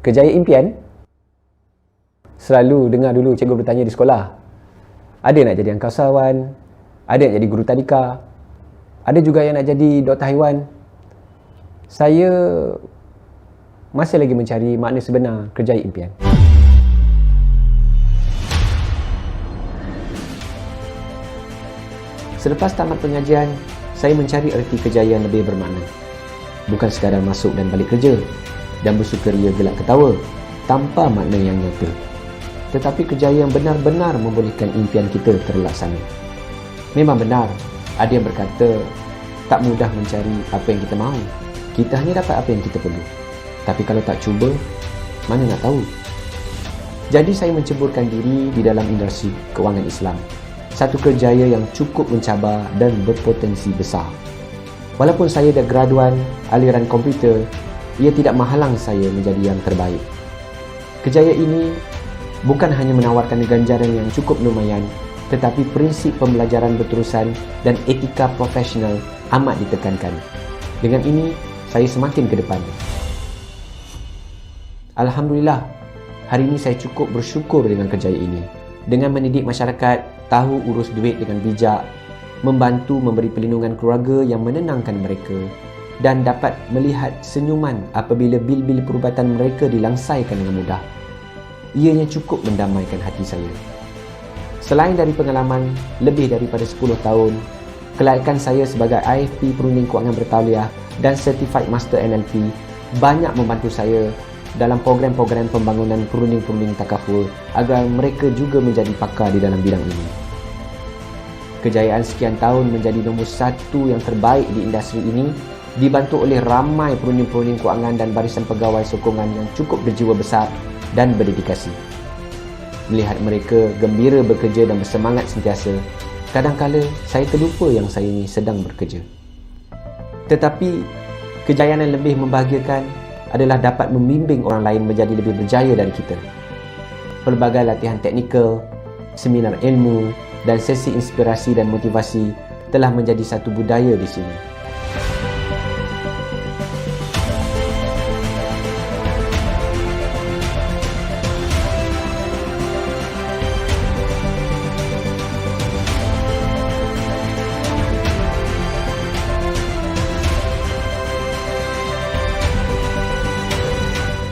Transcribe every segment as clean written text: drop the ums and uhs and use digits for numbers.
Kejayaan impian? Selalu dengar dulu cikgu bertanya di sekolah. Ada nak jadi angkasawan, ada nak jadi guru tadika, ada juga yang nak jadi doktor haiwan. Saya masih lagi mencari makna sebenar kejayaan impian. Selepas tamat pengajian, saya mencari erti kejayaan lebih bermakna. Bukan sekadar masuk dan balik kerja dan bersukaria gelak ketawa tanpa makna yang nyata. Tetapi kejayaan yang benar-benar membolehkan impian kita terlaksana. Memang benar, ada yang berkata tak mudah mencari apa yang kita mahu. Kita hanya dapat apa yang kita perlu. Tapi kalau tak cuba, mana nak tahu? Jadi saya menceburkan diri di dalam industri kewangan Islam. Satu kerjaya yang cukup mencabar dan berpotensi besar. Walaupun saya dah graduan aliran komputer, ia tidak menghalang saya menjadi yang terbaik. Kejayaan ini bukan hanya menawarkan ganjaran yang cukup lumayan, tetapi prinsip pembelajaran berterusan dan etika profesional amat ditekankan. Dengan ini, saya semakin ke depan. Alhamdulillah, hari ini saya cukup bersyukur dengan kejayaan ini. Dengan mendidik masyarakat, tahu urus duit dengan bijak, membantu memberi perlindungan keluarga yang menenangkan mereka, dan dapat melihat senyuman apabila bil-bil perubatan mereka dilangsaikan dengan mudah. Ianya cukup mendamaikan hati saya. Selain dari pengalaman lebih daripada 10 tahun, kelayakan saya sebagai IFP Perunding Kewangan Bertauliah dan Certified Master NLP banyak membantu saya dalam program-program pembangunan perunding-perunding takaful agar mereka juga menjadi pakar di dalam bidang ini. Kejayaan sekian tahun menjadi nombor 1 yang terbaik di industri ini dibantu oleh ramai perunding-perunding kewangan dan barisan pegawai sokongan yang cukup berjiwa besar dan berdedikasi. Melihat mereka gembira bekerja dan bersemangat sentiasa, kadang-kala saya terlupa yang saya ini sedang bekerja. Tetapi kejayaan yang lebih membahagiakan adalah dapat membimbing orang lain menjadi lebih berjaya dari kita. Pelbagai latihan teknikal, seminar ilmu dan sesi inspirasi dan motivasi telah menjadi satu budaya di sini.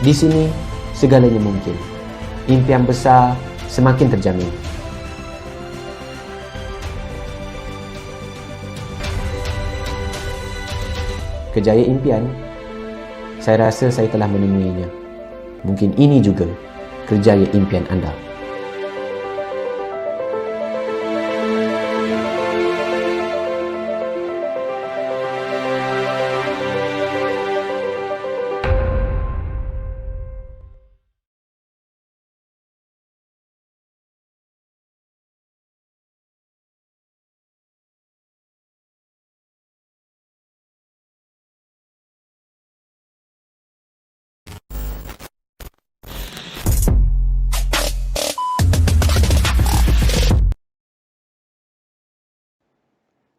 Di sini, segalanya mungkin. Impian besar semakin terjamin. Kejayaan impian, saya rasa saya telah menemuinya. Mungkin ini juga kejayaan impian anda.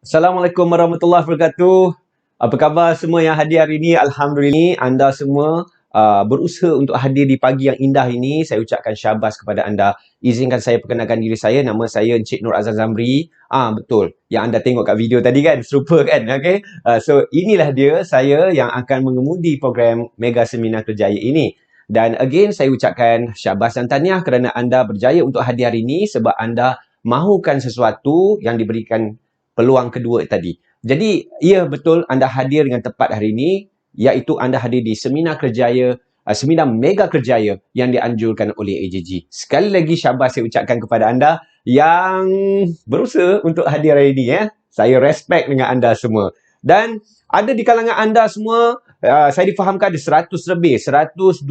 Assalamualaikum warahmatullahi wabarakatuh. Apa khabar semua yang hadir hari ini? Alhamdulillah anda semua berusaha untuk hadir di pagi yang indah ini. Saya ucapkan syabas kepada anda. Izinkan saya perkenalkan diri saya. Nama saya Encik Nur Azan Zamri. Betul. Yang anda tengok kat video tadi kan? Serupa kan? Okay? So inilah dia saya yang akan mengemudi program Mega Seminar Kerjaya ini. Dan again saya ucapkan syabas dan tahniah kerana anda berjaya untuk hadir hari ini sebab anda mahukan sesuatu yang diberikan peluang kedua tadi. Jadi, ya betul anda hadir dengan tepat hari ini, iaitu anda hadir di Seminar Kerjaya, Seminar Mega Kerjaya yang dianjurkan oleh AJG. Sekali lagi syabas saya ucapkan kepada anda yang berusaha untuk hadir hari ini. Saya respect dengan anda semua. Dan ada di kalangan anda semua, saya difahamkan ada 100 lebih, 120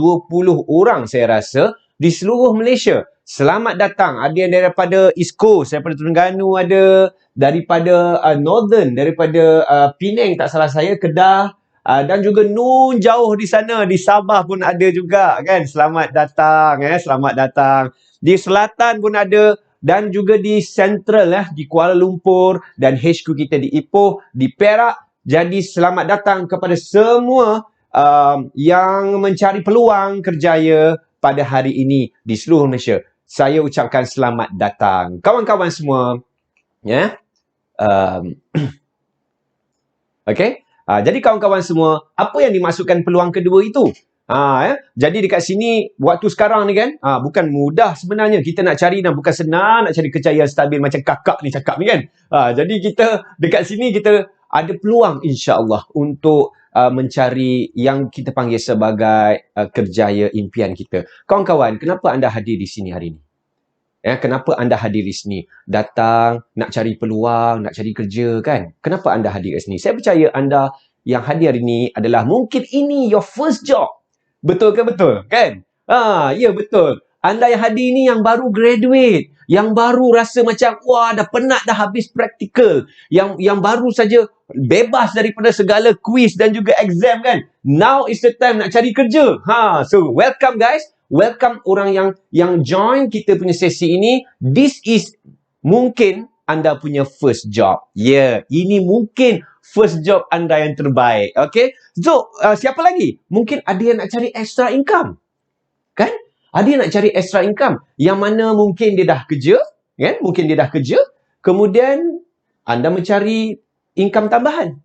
orang saya rasa di seluruh Malaysia. Selamat datang. Ada yang daripada East Coast, daripada Terengganu ada, daripada Northern, daripada Penang tak salah saya, Kedah, dan juga nun jauh di sana, di Sabah pun ada juga kan. Selamat datang, selamat datang. Di selatan pun ada dan juga di Central, di Kuala Lumpur dan HQ kita di Ipoh, di Perak. Jadi selamat datang kepada semua yang mencari peluang kerjaya pada hari ini di seluruh Malaysia. Saya ucapkan selamat datang. Kawan-kawan semua, ya. Okey. Jadi kawan-kawan semua, apa yang dimaksudkan peluang kedua itu? Jadi dekat sini, waktu sekarang ni kan, bukan mudah sebenarnya. Kita nak cari dan bukan senang nak cari kejayaan stabil macam kakak ni cakap ni kan. Jadi kita dekat sini, kita ada peluang insya-Allah untuk mencari yang kita panggil sebagai kerjaya impian kita. Kawan-kawan, kenapa anda hadir di sini hari ini? Kenapa anda hadir di sini? Datang, nak cari peluang, nak cari kerja kan? Kenapa anda hadir di sini? Saya percaya anda yang hadir hari ini adalah mungkin ini your first job. Betul ke betul? Kan? Ya betul. Anda yang hadir ini yang baru graduate, yang baru rasa macam wah dah penat dah habis praktikal, yang baru saja bebas daripada segala quiz dan juga exam kan. Now is the time nak cari kerja. So welcome guys. Welcome orang yang join kita punya sesi ini. This is mungkin anda punya first job. Ini mungkin first job anda yang terbaik. Okay? So, siapa lagi? Mungkin ada yang nak cari extra income. Kan? Ada yang nak cari extra income. Yang mana mungkin dia dah kerja. Kan? Mungkin dia dah kerja. Kemudian, anda mencari income tambahan.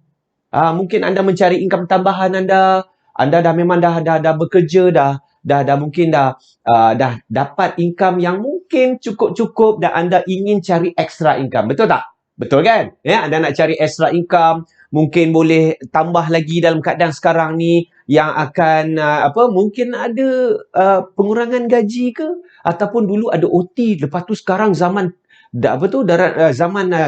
Mungkin anda mencari income tambahan anda. Anda dah memang dah bekerja, mungkin dah dapat income yang mungkin cukup-cukup dan anda ingin cari extra income. Betul tak? Betul kan? Anda nak cari extra income, mungkin boleh tambah lagi dalam keadaan sekarang ni yang akan mungkin ada pengurangan gaji ke, ataupun dulu ada OT, lepas tu sekarang zaman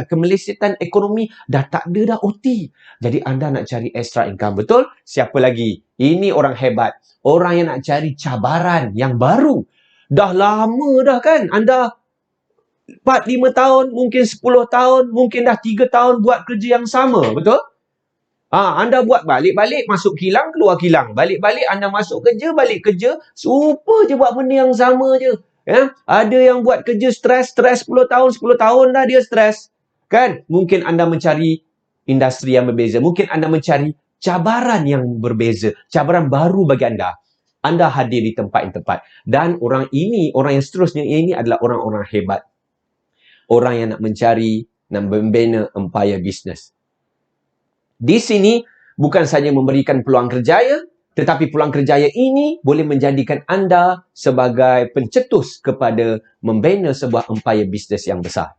kemelesitan ekonomi dah tak ada dah OT. Jadi anda nak cari extra income. Betul? Siapa lagi? Ini orang hebat. Orang yang nak cari cabaran yang baru. Dah lama dah kan? Anda 4-5 tahun, mungkin 10 tahun, mungkin dah 3 tahun buat kerja yang sama. Betul? Anda buat balik-balik, masuk kilang, keluar kilang. Balik-balik, anda masuk kerja, balik kerja. Super je buat benda yang sama je. Ada yang buat kerja stres 10 tahun dah dia stres. Kan? Mungkin anda mencari industri yang berbeza. Mungkin anda mencari cabaran yang berbeza. Cabaran baru bagi anda. Anda hadir di tempat yang tepat. Dan orang yang seterusnya ini adalah orang-orang hebat. Orang yang nak mencari dan membina empire bisnes. Di sini bukan saja memberikan peluang kerjaya, tetapi peluang kerjaya ini boleh menjadikan anda sebagai pencetus kepada membina sebuah empire bisnes yang besar.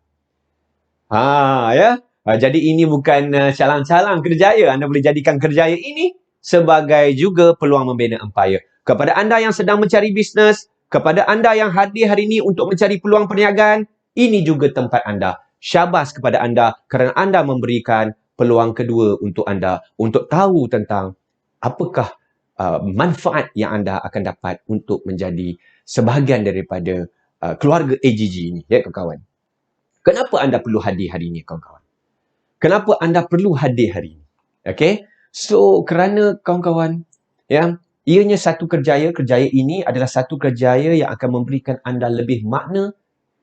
Jadi ini bukan calang-calang kerjaya. Anda boleh jadikan kerjaya ini sebagai juga peluang membina empire. Kepada anda yang sedang mencari bisnes, kepada anda yang hadir hari ini untuk mencari peluang perniagaan, ini juga tempat anda. Syabas kepada anda kerana anda memberikan peluang kedua untuk anda untuk tahu tentang apakah manfaat yang anda akan dapat untuk menjadi sebahagian daripada keluarga AGG ini, ya kawan-kawan. Kenapa anda perlu hadir hari ini, kawan-kawan? Kenapa anda perlu hadir hari ini? Okay? So, kerana kawan-kawan, ianya satu kerjaya ini adalah satu kerjaya yang akan memberikan anda lebih makna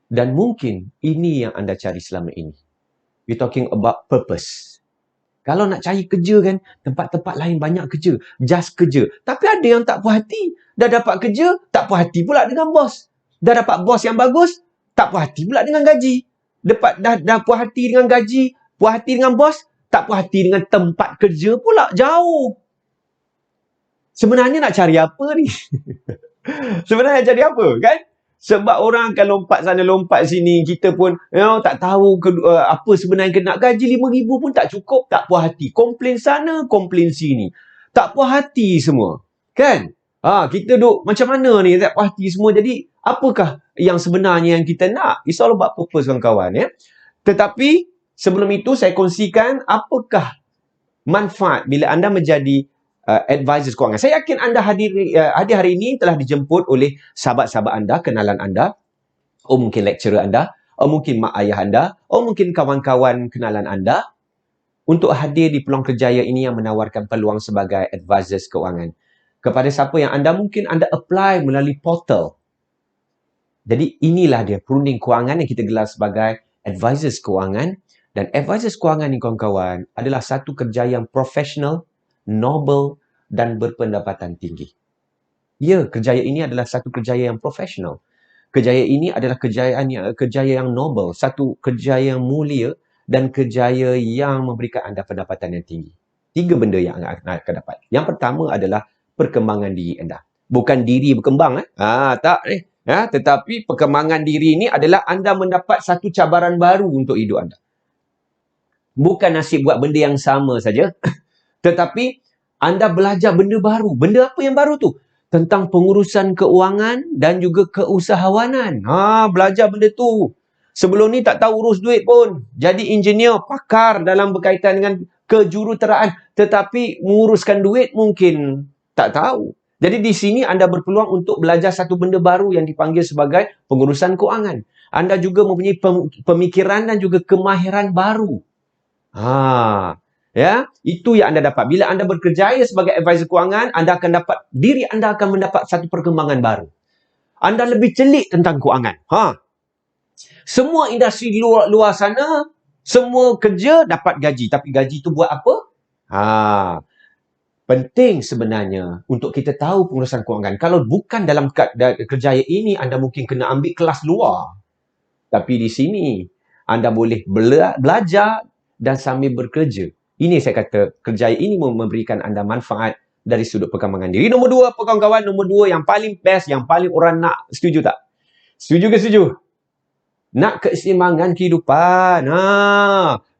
dan mungkin ini yang anda cari selama ini. We're talking about purpose. Kalau nak cari kerja kan, tempat-tempat lain banyak kerja. Just kerja. Tapi ada yang tak puas hati. Dah dapat kerja, tak puas hati pula dengan bos. Dah dapat bos yang bagus, tak puas hati pula dengan gaji. Dah puas hati dengan gaji, puas hati dengan bos, tak puas hati dengan tempat kerja pula. Jauh. Sebenarnya nak cari apa ni? Sebenarnya cari apa kan? Sebab orang akan lompat sana, lompat sini. Kita pun tak tahu apa sebenarnya kena. Gaji RM5,000 pun tak cukup. Tak puas hati. Komplain sana, komplain sini. Tak puas hati semua. Kan? Kita duk macam mana ni tak puas hati semua. Jadi, apakah yang sebenarnya yang kita nak? It's all about purpose, kawan-kawan. Tetapi, sebelum itu saya kongsikan apakah manfaat bila anda menjadi advisors kewangan. Saya yakin anda hadir hari ini telah dijemput oleh sahabat-sahabat anda, kenalan anda, mungkin lecturer anda, mungkin mak ayah anda, mungkin kawan-kawan kenalan anda untuk hadir di peluang kerjaya ini yang menawarkan peluang sebagai advisors kewangan. Kepada siapa yang mungkin anda apply melalui portal. Jadi inilah dia perunding kewangan yang kita gelar sebagai advisors kewangan. Dan advisors kewangan ni kawan-kawan adalah satu kerjaya yang profesional, noble dan berpendapatan tinggi. Ya, kerjaya ini adalah satu kerjaya yang profesional. Kerjaya ini adalah kerjaya yang noble, satu kerjaya yang mulia dan kerjaya yang memberikan anda pendapatan yang tinggi. 3 benda yang anda akan dapat. Yang pertama adalah perkembangan diri anda. Bukan diri berkembang. Tak. Tetapi perkembangan diri ini adalah anda mendapat satu cabaran baru untuk hidup anda. Bukan nasib buat benda yang sama saja. Tetapi anda belajar benda baru. Benda apa yang baru tu? Tentang pengurusan keuangan dan juga keusahawanan. Belajar benda tu. Sebelum ni tak tahu urus duit pun. Jadi engineer, pakar dalam berkaitan dengan kejuruteraan. Tetapi menguruskan duit mungkin tak tahu. Jadi di sini anda berpeluang untuk belajar satu benda baru yang dipanggil sebagai pengurusan keuangan. Anda juga mempunyai pemikiran dan juga kemahiran baru. Itu yang anda dapat. Bila anda berkerjaya sebagai advisor kewangan, diri anda akan mendapat satu perkembangan baru. Anda lebih celik tentang kewangan. Semua industri luar sana, semua kerja dapat gaji. Tapi gaji tu buat apa? Penting sebenarnya untuk kita tahu pengurusan kewangan. Kalau bukan dalam kerjaya ini, anda mungkin kena ambil kelas luar. Tapi di sini, anda boleh belajar dan sambil bekerja. Ini saya kata, kerjaya ini memberikan anda manfaat dari sudut perkembangan diri. Nombor 2, kawan-kawan. Nombor 2 yang paling best, yang paling orang nak. Setuju tak? Setuju ke setuju? Nak keseimbangan kehidupan.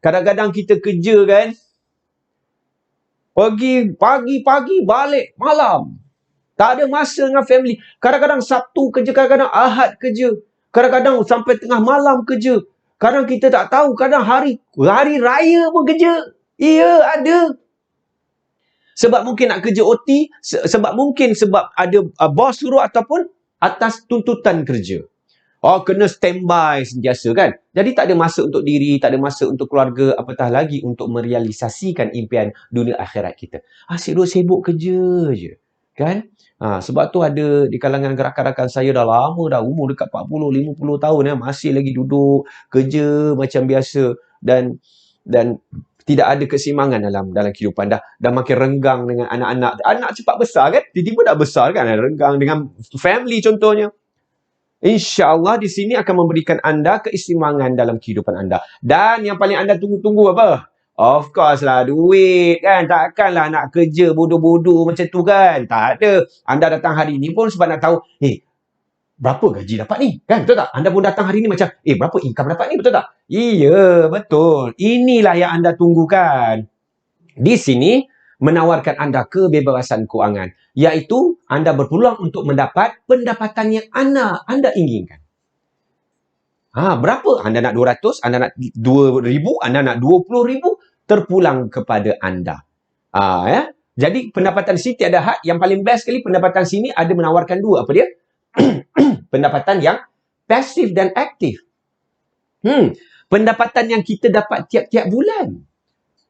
Kadang-kadang kita kerja kan. Pagi, balik malam. Tak ada masa dengan family. Kadang-kadang Sabtu kerja, kadang-kadang Ahad kerja. Kadang-kadang sampai tengah malam kerja. Kadang kita tak tahu, kadang hari raya pun kerja. Ya, ada. Sebab mungkin nak kerja OT, sebab ada bos suruh ataupun atas tuntutan kerja. Kena standby sentiasa kan. Jadi tak ada masa untuk diri, tak ada masa untuk keluarga, apatah lagi untuk merealisasikan impian dunia akhirat kita. Asyik sibuk kerja je. Kan? Sebab tu ada di kalangan rakan-rakan saya dah lama dah, umur dekat 40, 50 tahun masih lagi duduk, kerja macam biasa dan tidak ada keseimbangan dalam kehidupan. Dah makin renggang dengan anak-anak. Anak cepat besar kan? Tiba-tiba dah besar kan? Renggang dengan family contohnya. InsyaAllah di sini akan memberikan anda keseimbangan dalam kehidupan anda. Dan yang paling anda tunggu-tunggu apa? Of course lah, duit kan. Takkanlah nak kerja bodoh-bodoh macam tu kan. Tak ada. Anda datang hari ni pun sebab nak tahu, berapa gaji dapat ni? Kan, betul tak? Anda pun datang hari ni macam, berapa income dapat ni? Betul tak? Iya, betul. Inilah yang anda tunggukan. Di sini, menawarkan anda kebebasan kewangan. Iaitu, anda berpeluang untuk mendapat pendapatan yang anda inginkan. Berapa? Anda nak 200, anda nak 2,000, anda nak 20,000, terpulang kepada anda. Jadi, pendapatan sini tiada had. Yang paling best sekali, pendapatan sini ada menawarkan dua. Apa dia? Pendapatan yang pasif dan aktif. Pendapatan yang kita dapat tiap-tiap bulan.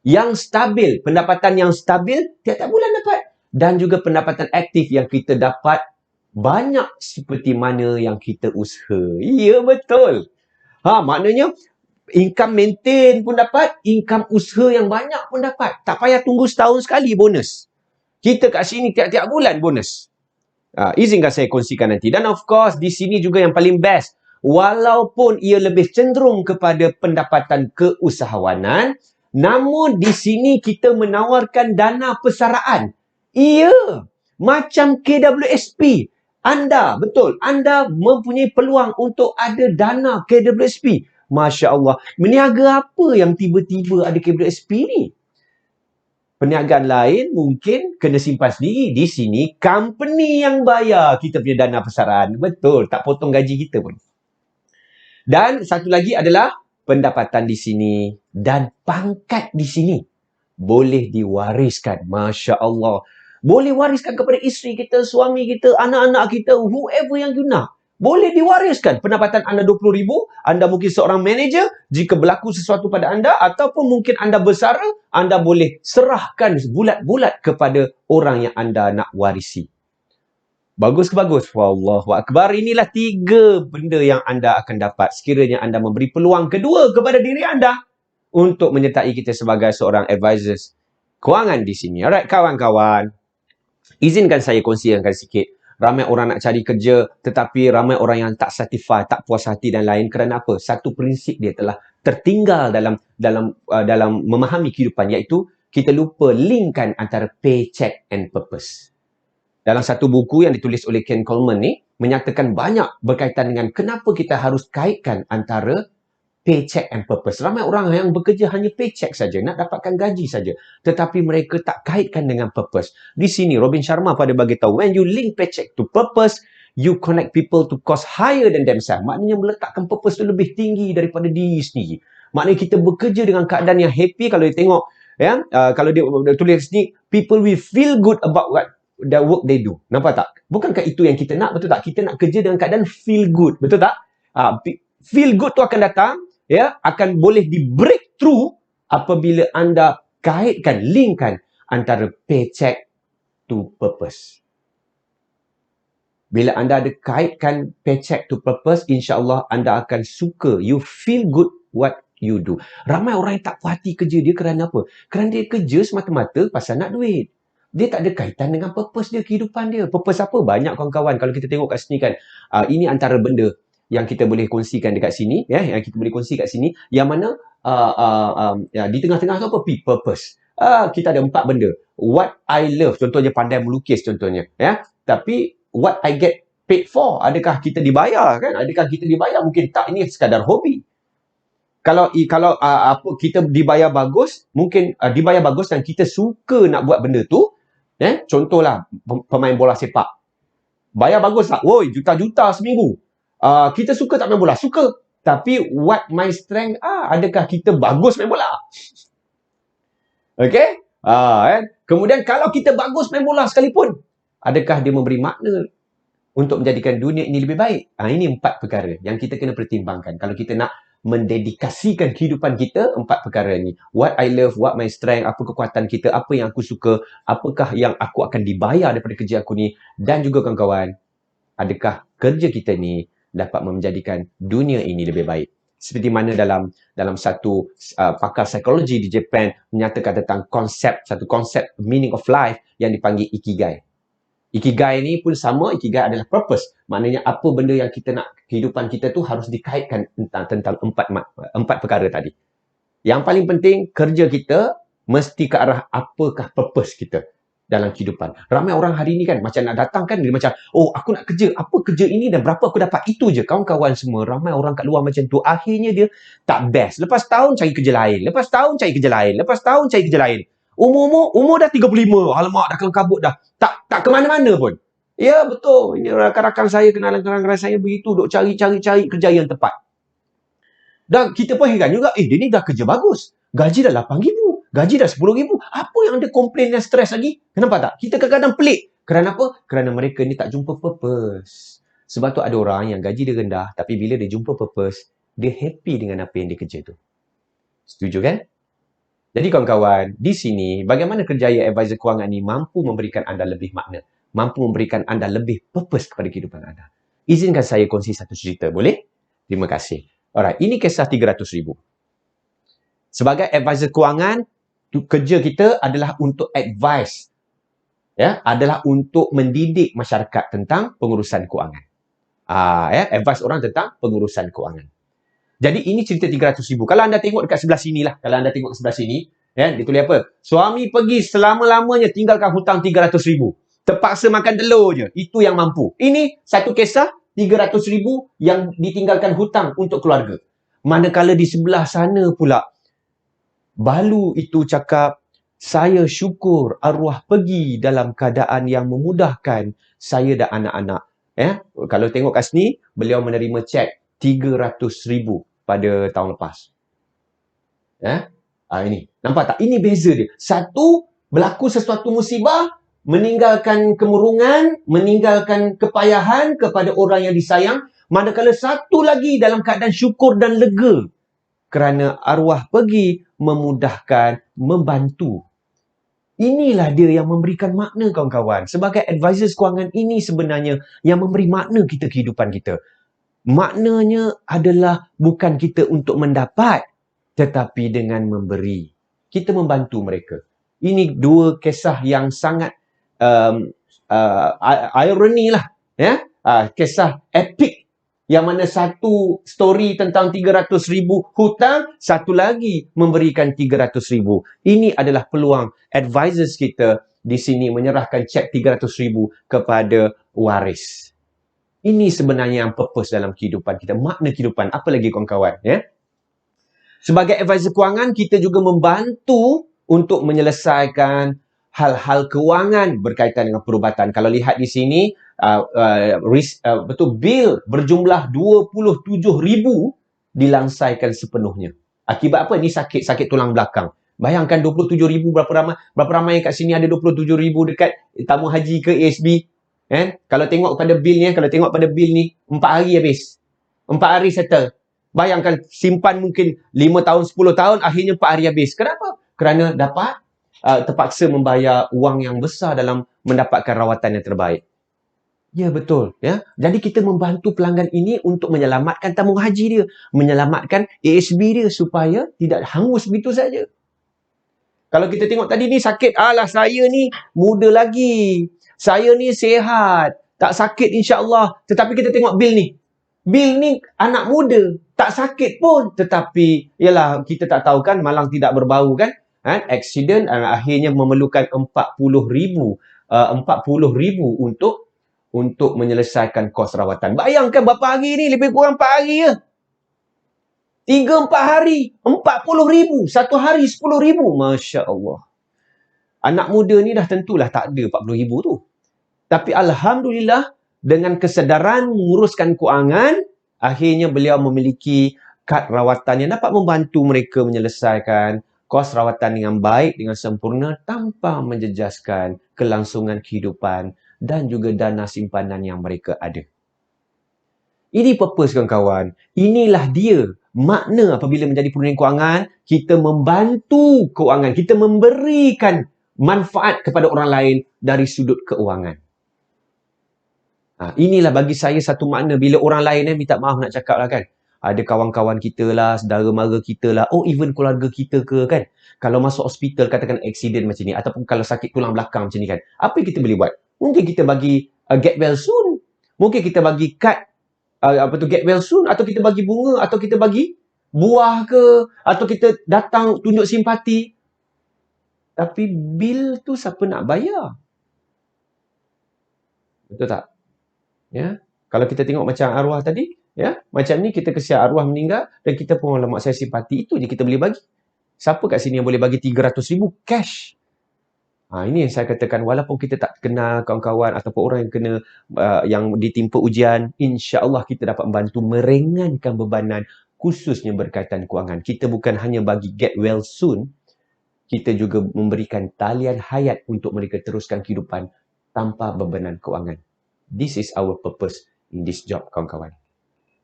Yang stabil. Pendapatan yang stabil tiap-tiap bulan dapat. Dan juga pendapatan aktif yang kita dapat banyak seperti mana yang kita usaha. Ya, betul. Maknanya income maintain pun dapat, income usaha yang banyak pun dapat. Tak payah tunggu setahun sekali bonus. Kita kat sini tiap-tiap bulan bonus. Izinkan saya kongsikan nanti. Dan of course, di sini juga yang paling best. Walaupun ia lebih cenderung kepada pendapatan keusahawanan, namun di sini kita menawarkan dana persaraan. Ia macam KWSP. Betul, anda mempunyai peluang untuk ada dana KWSP. Masya Allah. Meniaga apa yang tiba-tiba ada KWSP ni? Perniagaan lain mungkin kena simpan sendiri. Di sini, company yang bayar kita punya dana persaraan. Betul, tak potong gaji kita pun. Dan satu lagi adalah pendapatan di sini dan pangkat di sini. Boleh diwariskan. Masya Allah. Boleh wariskan kepada isteri kita, suami kita, anak-anak kita, whoever yang you nak. Boleh diwariskan. Pendapatan anda 20,000, anda mungkin seorang manager, jika berlaku sesuatu pada anda, ataupun mungkin anda bersara, anda boleh serahkan bulat-bulat kepada orang yang anda nak warisi. Bagus ke bagus? Wallahu akbar. Inilah 3 benda yang anda akan dapat sekiranya anda memberi peluang kedua kepada diri anda untuk menyertai kita sebagai seorang advisor kewangan di sini. Alright, kawan-kawan. Izinkan saya kongsikan sikit. Ramai orang nak cari kerja tetapi ramai orang yang tak satisfied, tak puas hati dan lain. Kerana apa? Satu prinsip dia telah tertinggal dalam memahami kehidupan, iaitu kita lupa linkkan antara paycheck and purpose. Dalam satu buku yang ditulis oleh Ken Coleman ni menyatakan banyak berkaitan dengan kenapa kita harus kaitkan antara paycheck and purpose. Ramai orang yang bekerja hanya paycheck saja, nak dapatkan gaji saja, tetapi mereka tak kaitkan dengan purpose. Di sini Robin Sharma pada bagi tahu, when you link paycheck to purpose, you connect people to cause higher than themselves. Maknanya meletakkan purpose tu lebih tinggi daripada diri sendiri. Maknanya kita bekerja dengan keadaan yang happy. Kalau dia tengok, kalau dia tulis ni, people will feel good about what the work they do. Nampak tak? Bukankah itu yang kita nak, betul tak? Kita nak kerja dengan keadaan feel good, betul tak? Feel good tu akan datang, akan boleh di breakthrough apabila anda kaitkan, linkkan antara paycheck to purpose. Bila anda ada kaitkan paycheck to purpose, insya-Allah anda akan suka, you feel good what you do. Ramai orang yang tak puas hati kerja dia kerana apa? Kerana dia kerja semata-mata pasal nak duit. Dia tak ada kaitan dengan purpose dia, kehidupan dia. Purpose apa? Banyak kawan-kawan. Kalau kita tengok kat sini kan, ini antara benda yang kita boleh kongsikan dekat sini, yang kita boleh kongsi kat sini, yang mana di tengah-tengah tu apa? Purpose. Kita ada 4 benda. What I love, contohnya pandai melukis contohnya, Tapi what I get paid for, adakah kita dibayar kan? Adakah kita dibayar? Mungkin tak, ini sekadar hobi. Kalau kita dibayar bagus, mungkin dibayar bagus dan kita suka nak buat benda tu, contohlah pemain bola sepak. Bayar bagus tak? Woi, juta-juta seminggu. Kita suka tak main bola? Suka. Tapi what my strength? Adakah kita bagus main bola? Okey? Kemudian kalau kita bagus main bola sekalipun, adakah dia memberi makna untuk menjadikan dunia ini lebih baik? Ini 4 perkara yang kita kena pertimbangkan. Kalau kita nak mendedikasikan kehidupan kita, 4 perkara ni. What I love, what my strength, apa kekuatan kita, apa yang aku suka, apakah yang aku akan dibayar daripada kerja aku ni, dan juga kawan-kawan, adakah kerja kita ni dapat menjadikan dunia ini lebih baik. Seperti mana dalam satu pakar psikologi di Jepun menyatakan tentang satu konsep meaning of life yang dipanggil Ikigai. Ikigai ni pun sama, Ikigai adalah purpose. Maknanya apa benda yang kita nak, kehidupan kita tu harus dikaitkan tentang 4 perkara tadi. Yang paling penting, kerja kita mesti ke arah apakah purpose kita dalam kehidupan. Ramai orang hari ni kan, macam nak datang kan, dia macam, oh aku nak kerja, apa kerja ini dan berapa aku dapat, itu je. Kawan-kawan semua, ramai orang kat luar macam tu. Akhirnya dia tak best. Lepas tahun cari kerja lain, lepas tahun cari kerja lain, lepas tahun cari kerja lain. Umur dah 35. Alamak, dah kelam kabut dah. Tak ke mana-mana pun. Ya, betul. Ini rakan-rakan saya, kenalan-kenalan saya begitu, duk cari kerja yang tepat. Dan kita pun heran juga, dia ni dah kerja bagus. Gaji dah 8,000. Gaji dah 10,000. Apa yang dia komplain dan stres lagi? Kenapa tak? Kita kadang-kadang pelik. Kerana apa? Kerana mereka ni tak jumpa purpose. Sebab tu ada orang yang gaji dia rendah, tapi bila dia jumpa purpose, dia happy dengan apa yang dia kerja tu. Setuju kan? Jadi kawan-kawan, di sini bagaimana kerjaya advisor kewangan ni mampu memberikan anda lebih makna, mampu memberikan anda lebih purpose kepada kehidupan anda. Izinkan saya kongsi satu cerita, boleh? Terima kasih. Alright, ini kisah 300,000. Sebagai advisor kewangan, kerja kita adalah untuk advice, adalah untuk mendidik masyarakat tentang pengurusan kewangan. Advice orang tentang pengurusan kewangan. Jadi ini cerita 300,000. Kalau anda tengok dekat sebelah sini lah. Kalau anda tengok sebelah sini, dia tulis apa? Suami pergi selama-lamanya tinggalkan hutang 300,000. Terpaksa makan telur je. Itu yang mampu. Ini satu kisah 300,000 yang ditinggalkan hutang untuk keluarga. Manakala di sebelah sana pula, balu itu cakap, saya syukur arwah pergi dalam keadaan yang memudahkan saya dan anak-anak. Kalau tengok kat sini, beliau menerima cek 300,000 pada tahun lepas. Ini. Nampak tak? Ini beza dia. Satu, berlaku sesuatu musibah, meninggalkan kemurungan, meninggalkan kepayahan kepada orang yang disayang. Manakala satu lagi dalam keadaan syukur dan lega. Kerana arwah pergi memudahkan, membantu. Inilah dia yang memberikan makna kawan-kawan. Sebagai advisor kewangan, ini sebenarnya yang memberi makna kita kehidupan kita. Maknanya adalah bukan kita untuk mendapat, tetapi dengan memberi. Kita membantu mereka. Ini 2 kisah yang sangat irony lah, ya, kisah epik yang mana satu story tentang 300,000 hutang, satu lagi memberikan 300,000. Ini adalah peluang advisors kita di sini menyerahkan cek 300,000 kepada waris. Ini sebenarnya yang purpose dalam kehidupan kita, makna kehidupan. Apa lagi kawan-kawan, ya? Sebagai advisor kewangan, kita juga membantu untuk menyelesaikan hal-hal kewangan berkaitan dengan perubatan. Kalau lihat di sini, bil berjumlah 27,000 dilangsaikan sepenuhnya. Akibat apa? Ini sakit tulang belakang. Bayangkan 27,000, berapa ramai kat sini ada 27,000 dekat tamu haji ke ASB. Kalau tengok pada bil ni, 4 hari habis. 4 hari settle. Bayangkan simpan mungkin 5 tahun, 10 tahun, akhirnya 4 hari habis. Kenapa? Kerana dapat terpaksa membayar wang yang besar dalam mendapatkan rawatan yang terbaik. Ya, betul. Ya. Jadi kita membantu pelanggan ini untuk menyelamatkan tabung haji dia, menyelamatkan ASB dia supaya tidak hangus begitu saja. Kalau kita tengok tadi ni sakit, alah saya ni muda lagi, saya ni sihat, tak sakit insya-Allah. Tetapi kita tengok bil ni. Bil ni anak muda, tak sakit pun. Tetapi, yalah, kita tak tahu kan, malang tidak berbau kan. Accident akhirnya memerlukan 40,000 untuk menyelesaikan kos rawatan. Bayangkan berapa hari ni, lebih kurang 4 hari je. 3-4 hari, 40,000. Satu hari 10,000. Masya Allah. Anak muda ni dah tentulah tak ada 40,000 tu. Tapi Alhamdulillah, dengan kesedaran menguruskan kewangan, akhirnya beliau memiliki kad rawatan yang dapat membantu mereka menyelesaikan kos rawatan dengan baik, dengan sempurna, tanpa menjejaskan kelangsungan kehidupan dan juga dana simpanan yang mereka ada. Ini purpose kawan-kawan. Inilah dia makna apabila menjadi penerangan kewangan, kita membantu kewangan, kita memberikan manfaat kepada orang lain dari sudut keuangan. Inilah bagi saya satu makna bila orang lain minta maaf nak cakap lah kan. Ada kawan-kawan kita lah, saudara mara kita lah, even keluarga kita ke kan. Kalau masuk hospital, katakan accident macam ni, ataupun kalau sakit tulang belakang macam ni kan, apa yang kita boleh buat? Mungkin kita bagi get well soon. Mungkin kita bagi kad get well soon, atau kita bagi bunga, atau kita bagi buah ke, atau kita datang tunjuk simpati. Tapi bil tu siapa nak bayar? Betul tak? Ya. Kalau kita tengok macam arwah tadi, ya, macam ni kita kesian arwah meninggal dan kita pun lemak saya simpati, itu je kita boleh bagi. Siapa kat sini yang boleh bagi 300,000 cash? Ini yang saya katakan, walaupun kita tak kenal kawan-kawan ataupun orang yang kena yang ditimpa ujian, insya-Allah kita dapat membantu meringankan bebanan khususnya berkaitan kewangan. Kita bukan hanya bagi get well soon, kita juga memberikan talian hayat untuk mereka teruskan kehidupan tanpa bebanan kewangan. This is our purpose in this job, kawan-kawan.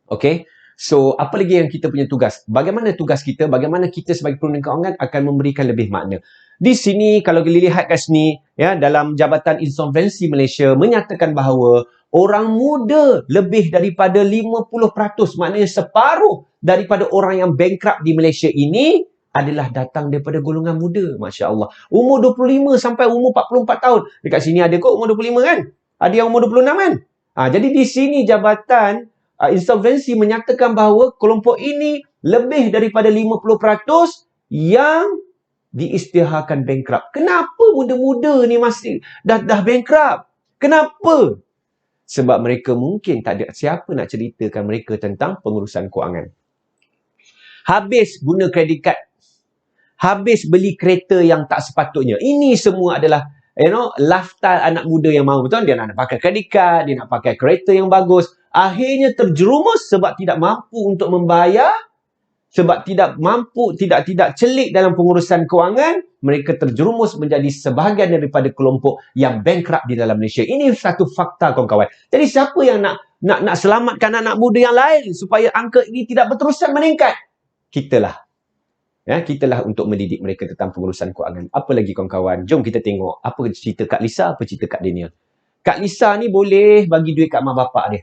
Okay? So, apa lagi yang kita punya tugas? Bagaimana tugas kita? Bagaimana kita sebagai penerangan kewangan akan memberikan lebih makna? Di sini, kalau kita lihat kat sini, ya, dalam Jabatan Insolvensi Malaysia menyatakan bahawa orang muda lebih daripada 50%, maknanya separuh daripada orang yang bankrupt di Malaysia ini adalah datang daripada golongan muda. Masya Allah. Umur 25 sampai umur 44 tahun. Dekat sini ada kot umur 25 kan? Ada yang umur 26 kan? Jadi di sini Jabatan Insolvensi menyatakan bahawa kelompok ini lebih daripada 50% yang diisytiharkan bankrupt. Kenapa muda-muda ni masih dah bankrupt? Kenapa? Sebab mereka mungkin tak ada siapa nak ceritakan mereka tentang pengurusan kewangan. Habis guna kredit kad. Habis beli kereta yang tak sepatutnya. Ini semua adalah lifestyle anak muda yang mahu, betul? Dia nak pakai kredit kad, dia nak pakai kereta yang bagus. Akhirnya terjerumus sebab tidak mampu untuk membayar, sebab tidak mampu, tidak celik dalam pengurusan kewangan, mereka terjerumus menjadi sebahagian daripada kelompok yang bankrupt di dalam Malaysia. Ini satu fakta, kawan-kawan. Jadi siapa yang nak selamatkan anak muda yang lain supaya angka ini tidak berterusan meningkat? Kitalah. Ya, kitalah untuk mendidik mereka tentang pengurusan kewangan. Apa lagi kawan-kawan? Jom kita tengok apa cerita Kak Lisa, apa cerita Kak Daniel. Kak Lisa ni boleh bagi duit kat mak bapak dia.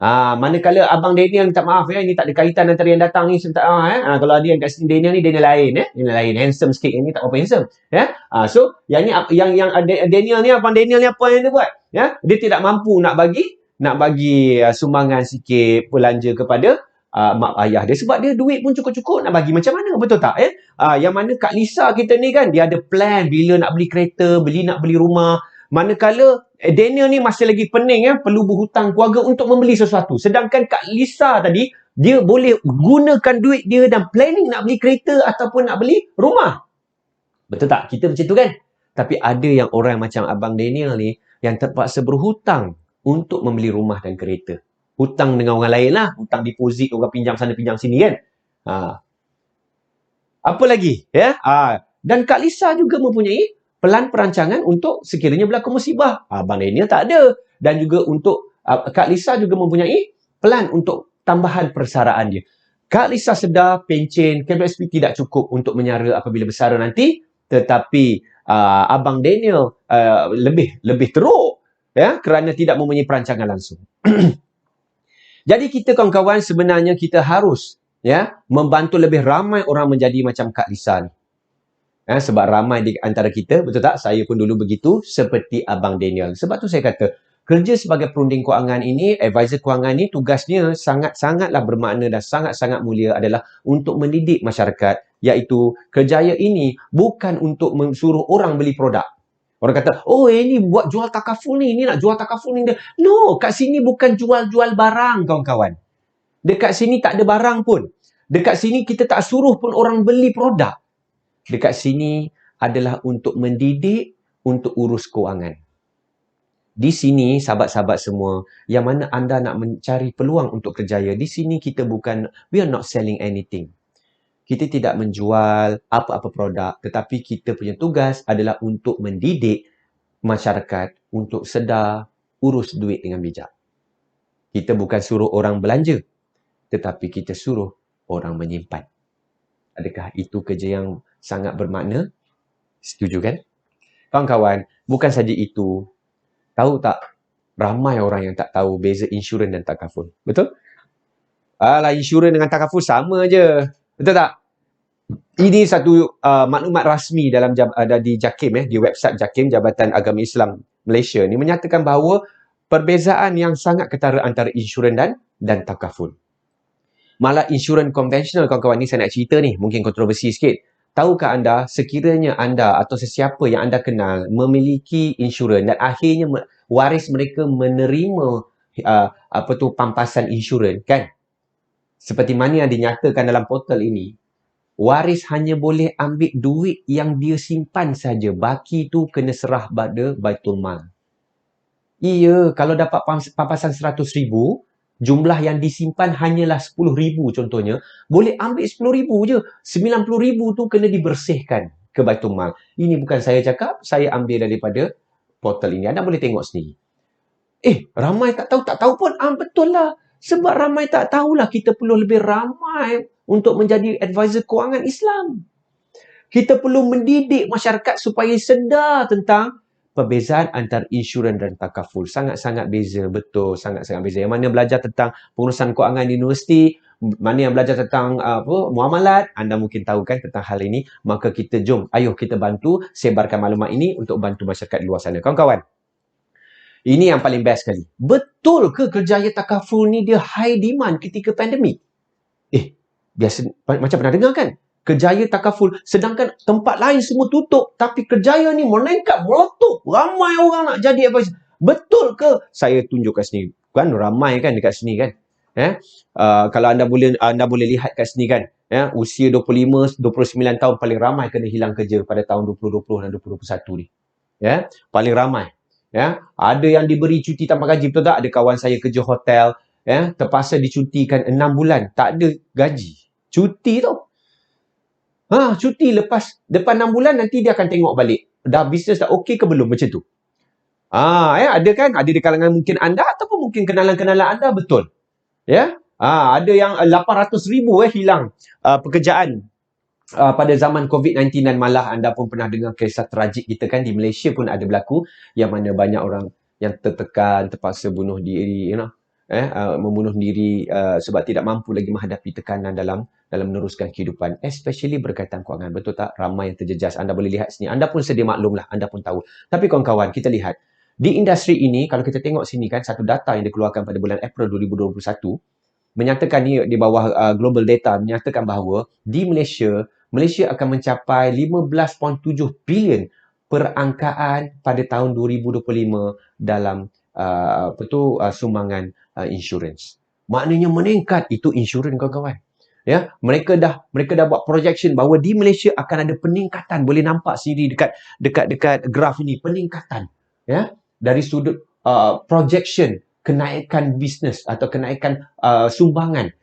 Manakala Abang Daniel minta maaf ini tak ada kaitan antara yang datang ni kalau ada yang kat sini Daniel ni Daniel lain Daniel lain handsome sikit, yang ni tak apa handsome so yang ni yang Daniel ni Abang Daniel ni apa yang dia buat dia tidak mampu nak bagi sumbangan sikit belanja kepada mak ayah dia sebab dia duit pun cukup-cukup nak bagi macam mana, betul tak yang mana Kak Lisa kita ni kan dia ada plan bila nak beli kereta, nak beli rumah, manakala Daniel ni masih lagi pening perlu berhutang keluarga untuk membeli sesuatu. Sedangkan Kak Lisa tadi dia boleh gunakan duit dia dan planning nak beli kereta ataupun nak beli rumah. Betul tak? Kita macam tu kan? Tapi ada yang orang macam Abang Daniel ni yang terpaksa berhutang untuk membeli rumah dan kereta. Hutang dengan orang lain lah. Hutang deposit, orang pinjam sana pinjam sini kan? Apa lagi? Dan Kak Lisa juga mempunyai pelan perancangan untuk sekiranya berlaku musibah. Abang Daniel tak ada. Dan juga untuk Kak Lisa juga mempunyai pelan untuk tambahan persaraan dia. Kak Lisa sedar pencen KBSP tidak cukup untuk menyara apabila bersara nanti. Tetapi Abang Daniel lebih teruk kerana tidak mempunyai perancangan langsung. Jadi kita kawan-kawan sebenarnya kita harus membantu lebih ramai orang menjadi macam Kak Lisa ni. Sebab ramai di antara kita, betul tak? Saya pun dulu begitu seperti Abang Daniel. Sebab tu saya kata, kerja sebagai perunding kewangan ini, advisor kewangan ini, tugasnya sangat-sangatlah bermakna dan sangat-sangat mulia adalah untuk mendidik masyarakat. Iaitu, kerjaya ini bukan untuk mensuruh orang beli produk. Orang kata, oh ini buat jual takaful ni, ini nak jual takaful ni. No, kat sini bukan jual-jual barang kawan-kawan. Dekat sini tak ada barang pun. Dekat sini kita tak suruh pun orang beli produk. Dekat sini adalah untuk mendidik, untuk urus kewangan. Di sini, sahabat-sahabat semua, yang mana anda nak mencari peluang untuk kerjaya, di sini kita bukan, we are not selling anything. Kita tidak menjual apa-apa produk, tetapi kita punya tugas adalah untuk mendidik masyarakat untuk sedar urus duit dengan bijak. Kita bukan suruh orang belanja, tetapi kita suruh orang menyimpan. Adakah itu kerja yang sangat bermakna? Setuju kan? Kawan-kawan, bukan saja itu. Tahu tak? Ramai orang yang tak tahu beza insurans dan takaful. Betul? Insurans dengan takaful sama je. Betul tak? Ini satu maklumat rasmi dalam di JAKIM, di website JAKIM, Jabatan Agama Islam Malaysia ni menyatakan bahawa perbezaan yang sangat ketara antara insurans dan takaful. Malah insurans konvensional, kawan-kawan, ni saya nak cerita ni, mungkin kontroversi sikit. Tahukah anda, sekiranya anda atau sesiapa yang anda kenal memiliki insurans dan akhirnya waris mereka menerima pampasan insurans, kan? Seperti mana yang dinyatakan dalam portal ini, waris hanya boleh ambil duit yang dia simpan saja. Baki tu kena serah pada Baitul Mal. Iya, kalau dapat pampasan 100,000, jumlah yang disimpan hanyalah 10,000 contohnya, boleh ambil 10,000 je. 90,000 tu kena dibersihkan ke Baitul Mal. Ini bukan saya cakap, saya ambil daripada portal ini. Anda boleh tengok sendiri. Ramai tak tahu pun. Betul lah. Sebab ramai tak tahulah, kita perlu lebih ramai untuk menjadi advisor kewangan Islam. Kita perlu mendidik masyarakat supaya sedar tentang perbezaan antara insurans dan takaful. Sangat-sangat beza. Betul, sangat-sangat beza. Yang mana belajar tentang pengurusan kewangan di universiti, mana yang belajar tentang muamalat, anda mungkin tahu kan tentang hal ini. Maka kita jom, ayo kita bantu sebarkan maklumat ini untuk bantu masyarakat di luar sana. Kawan-kawan, ini yang paling best sekali. Betul ke kerjaya takaful ni dia high demand ketika pandemik? Biasa, macam pernah dengar kan? Kerjaya takaful, sedangkan tempat lain semua tutup, tapi kerjaya ni meningkat, meletup. Ramai orang nak jadi advisor. Betul ke? Saya tunjuk kat sini. Kan ramai kan dekat sini kan? Kalau anda boleh lihat kat sini kan? Usia 25, 29 tahun paling ramai kena hilang kerja pada tahun 2020 dan 2021 ni. Paling ramai. Ada yang diberi cuti tanpa gaji, betul tak? Ada kawan saya kerja hotel, terpaksa dicutikan 6 bulan, tak ada gaji. Cuti tau. Cuti lepas 6 bulan nanti dia akan tengok balik. Dah bisnes dah okey ke belum, macam tu. Ada kan? Ada di kalangan mungkin anda ataupun mungkin kenalan-kenalan anda, betul. Ada yang 800,000 hilang pekerjaan pada zaman COVID-19 dan malah anda pun pernah dengar kisah tragik kita kan di Malaysia pun ada berlaku yang mana banyak orang yang tertekan, terpaksa bunuh diri, membunuh diri sebab tidak mampu lagi menghadapi tekanan dalam meneruskan kehidupan, especially berkaitan kewangan. Betul tak? Ramai yang terjejas. Anda boleh lihat sini. Anda pun sedia maklum lah. Anda pun tahu. Tapi kawan-kawan, kita lihat. Di industri ini, kalau kita tengok sini kan, satu data yang dikeluarkan pada bulan April 2021, menyatakan ni di bawah global data, menyatakan bahawa di Malaysia akan mencapai 15.7 bilion perangkaan pada tahun 2025 dalam sumbangan insurans. Maknanya meningkat itu insurans kawan-kawan. Ya, mereka dah buat projection bahawa di Malaysia akan ada peningkatan. Boleh nampak sendiri dekat graf ini, peningkatan. Ya, dari sudut projection kenaikan bisnes atau kenaikan sumbangan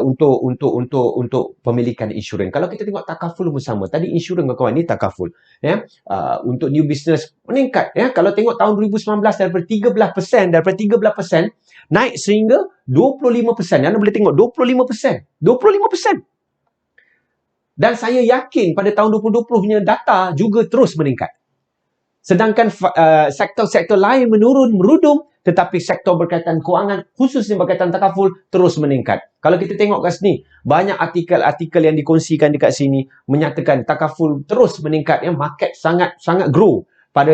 untuk pemilikan insurans. Kalau kita tengok takaful pun sama. Tadi insurans kawan-kawan ni takaful. Ya, untuk new business meningkat. Ya, kalau tengok tahun 2019 daripada 13% naik sehingga 25%. Anda boleh tengok 25%. 25%. Dan saya yakin pada tahun 2020 punya data juga terus meningkat. Sedangkan sektor-sektor lain merudum, tetapi sektor berkaitan kewangan, khususnya berkaitan takaful, terus meningkat. Kalau kita tengok kat sini, banyak artikel-artikel yang dikongsikan dekat sini menyatakan takaful terus meningkat. Ya, market sangat grow pada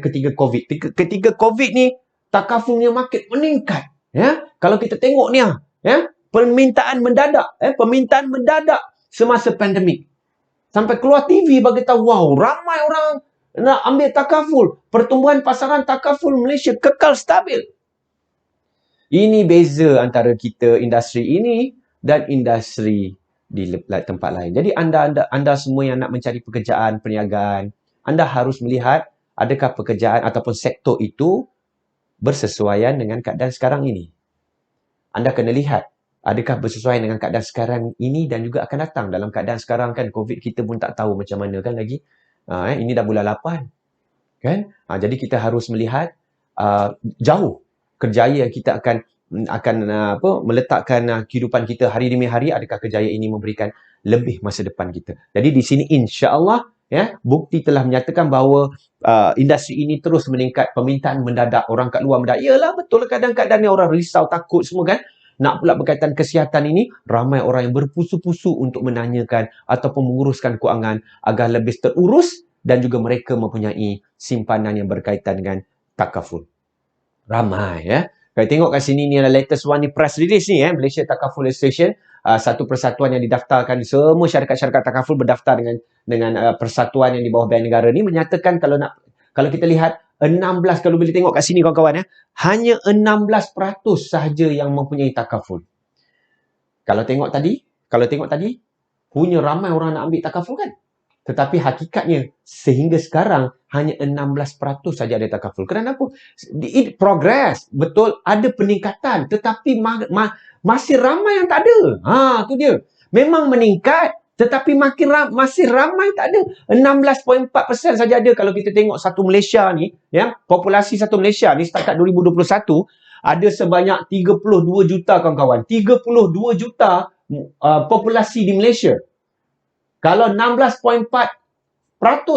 ketika COVID. Ketika COVID ni, takafulnya market meningkat. Ya, kalau kita tengok ni, ya, permintaan mendadak semasa pandemik. Sampai keluar TV bagi tahu, wow, ramai orang nak ambil takaful. Pertumbuhan pasaran takaful Malaysia kekal stabil. Ini beza antara kita industri ini dan industri di tempat lain. Jadi anda semua yang nak mencari pekerjaan, perniagaan, anda harus melihat adakah pekerjaan ataupun sektor itu bersesuaian dengan keadaan sekarang ini. Anda kena lihat adakah bersesuaian dengan keadaan sekarang ini dan juga akan datang. Dalam keadaan sekarang kan COVID kita pun tak tahu macam mana kan lagi. Ini dah bulan 8. Kan? Jadi kita harus melihat jauh kerjaya yang kita akan meletakkan kehidupan kita hari demi hari. Adakah kerjaya ini memberikan lebih masa depan kita. Jadi di sini insya-Allah ya, bukti telah menyatakan bahawa industri ini terus meningkat, permintaan mendadak, orang kat luar mendadak. Yalah, betul kadang-kadang ni orang risau, takut semua kan. Nak pula berkaitan kesihatan ini, ramai orang yang berpusu-pusu untuk menanyakan ataupun menguruskan kewangan agar lebih terurus dan juga mereka mempunyai simpanan yang berkaitan dengan takaful. Ramai ya. Kalau tengok kat sini ni adalah latest one ni, press release ni Malaysia Takaful Association, satu persatuan yang didaftarkan, semua syarikat-syarikat takaful berdaftar dengan persatuan yang di bawah Bank Negara ni, menyatakan kalau kita lihat 16, kalau boleh tengok kat sini kawan-kawan ya, hanya 16% sahaja yang mempunyai takaful. Kalau tengok tadi, punya ramai orang nak ambil takaful kan? Tetapi hakikatnya sehingga sekarang hanya 16% saja ada takaful. Kenapa? It progress. Betul, ada peningkatan. Tetapi masih ramai yang tak ada. Tu dia. Memang meningkat. Tetapi masih ramai tak ada. 16.4% saja ada. Kalau kita tengok satu Malaysia ni, ya, populasi satu Malaysia ni setakat 2021, ada sebanyak 32 juta kawan-kawan. 32 juta populasi di Malaysia. Kalau 16.4%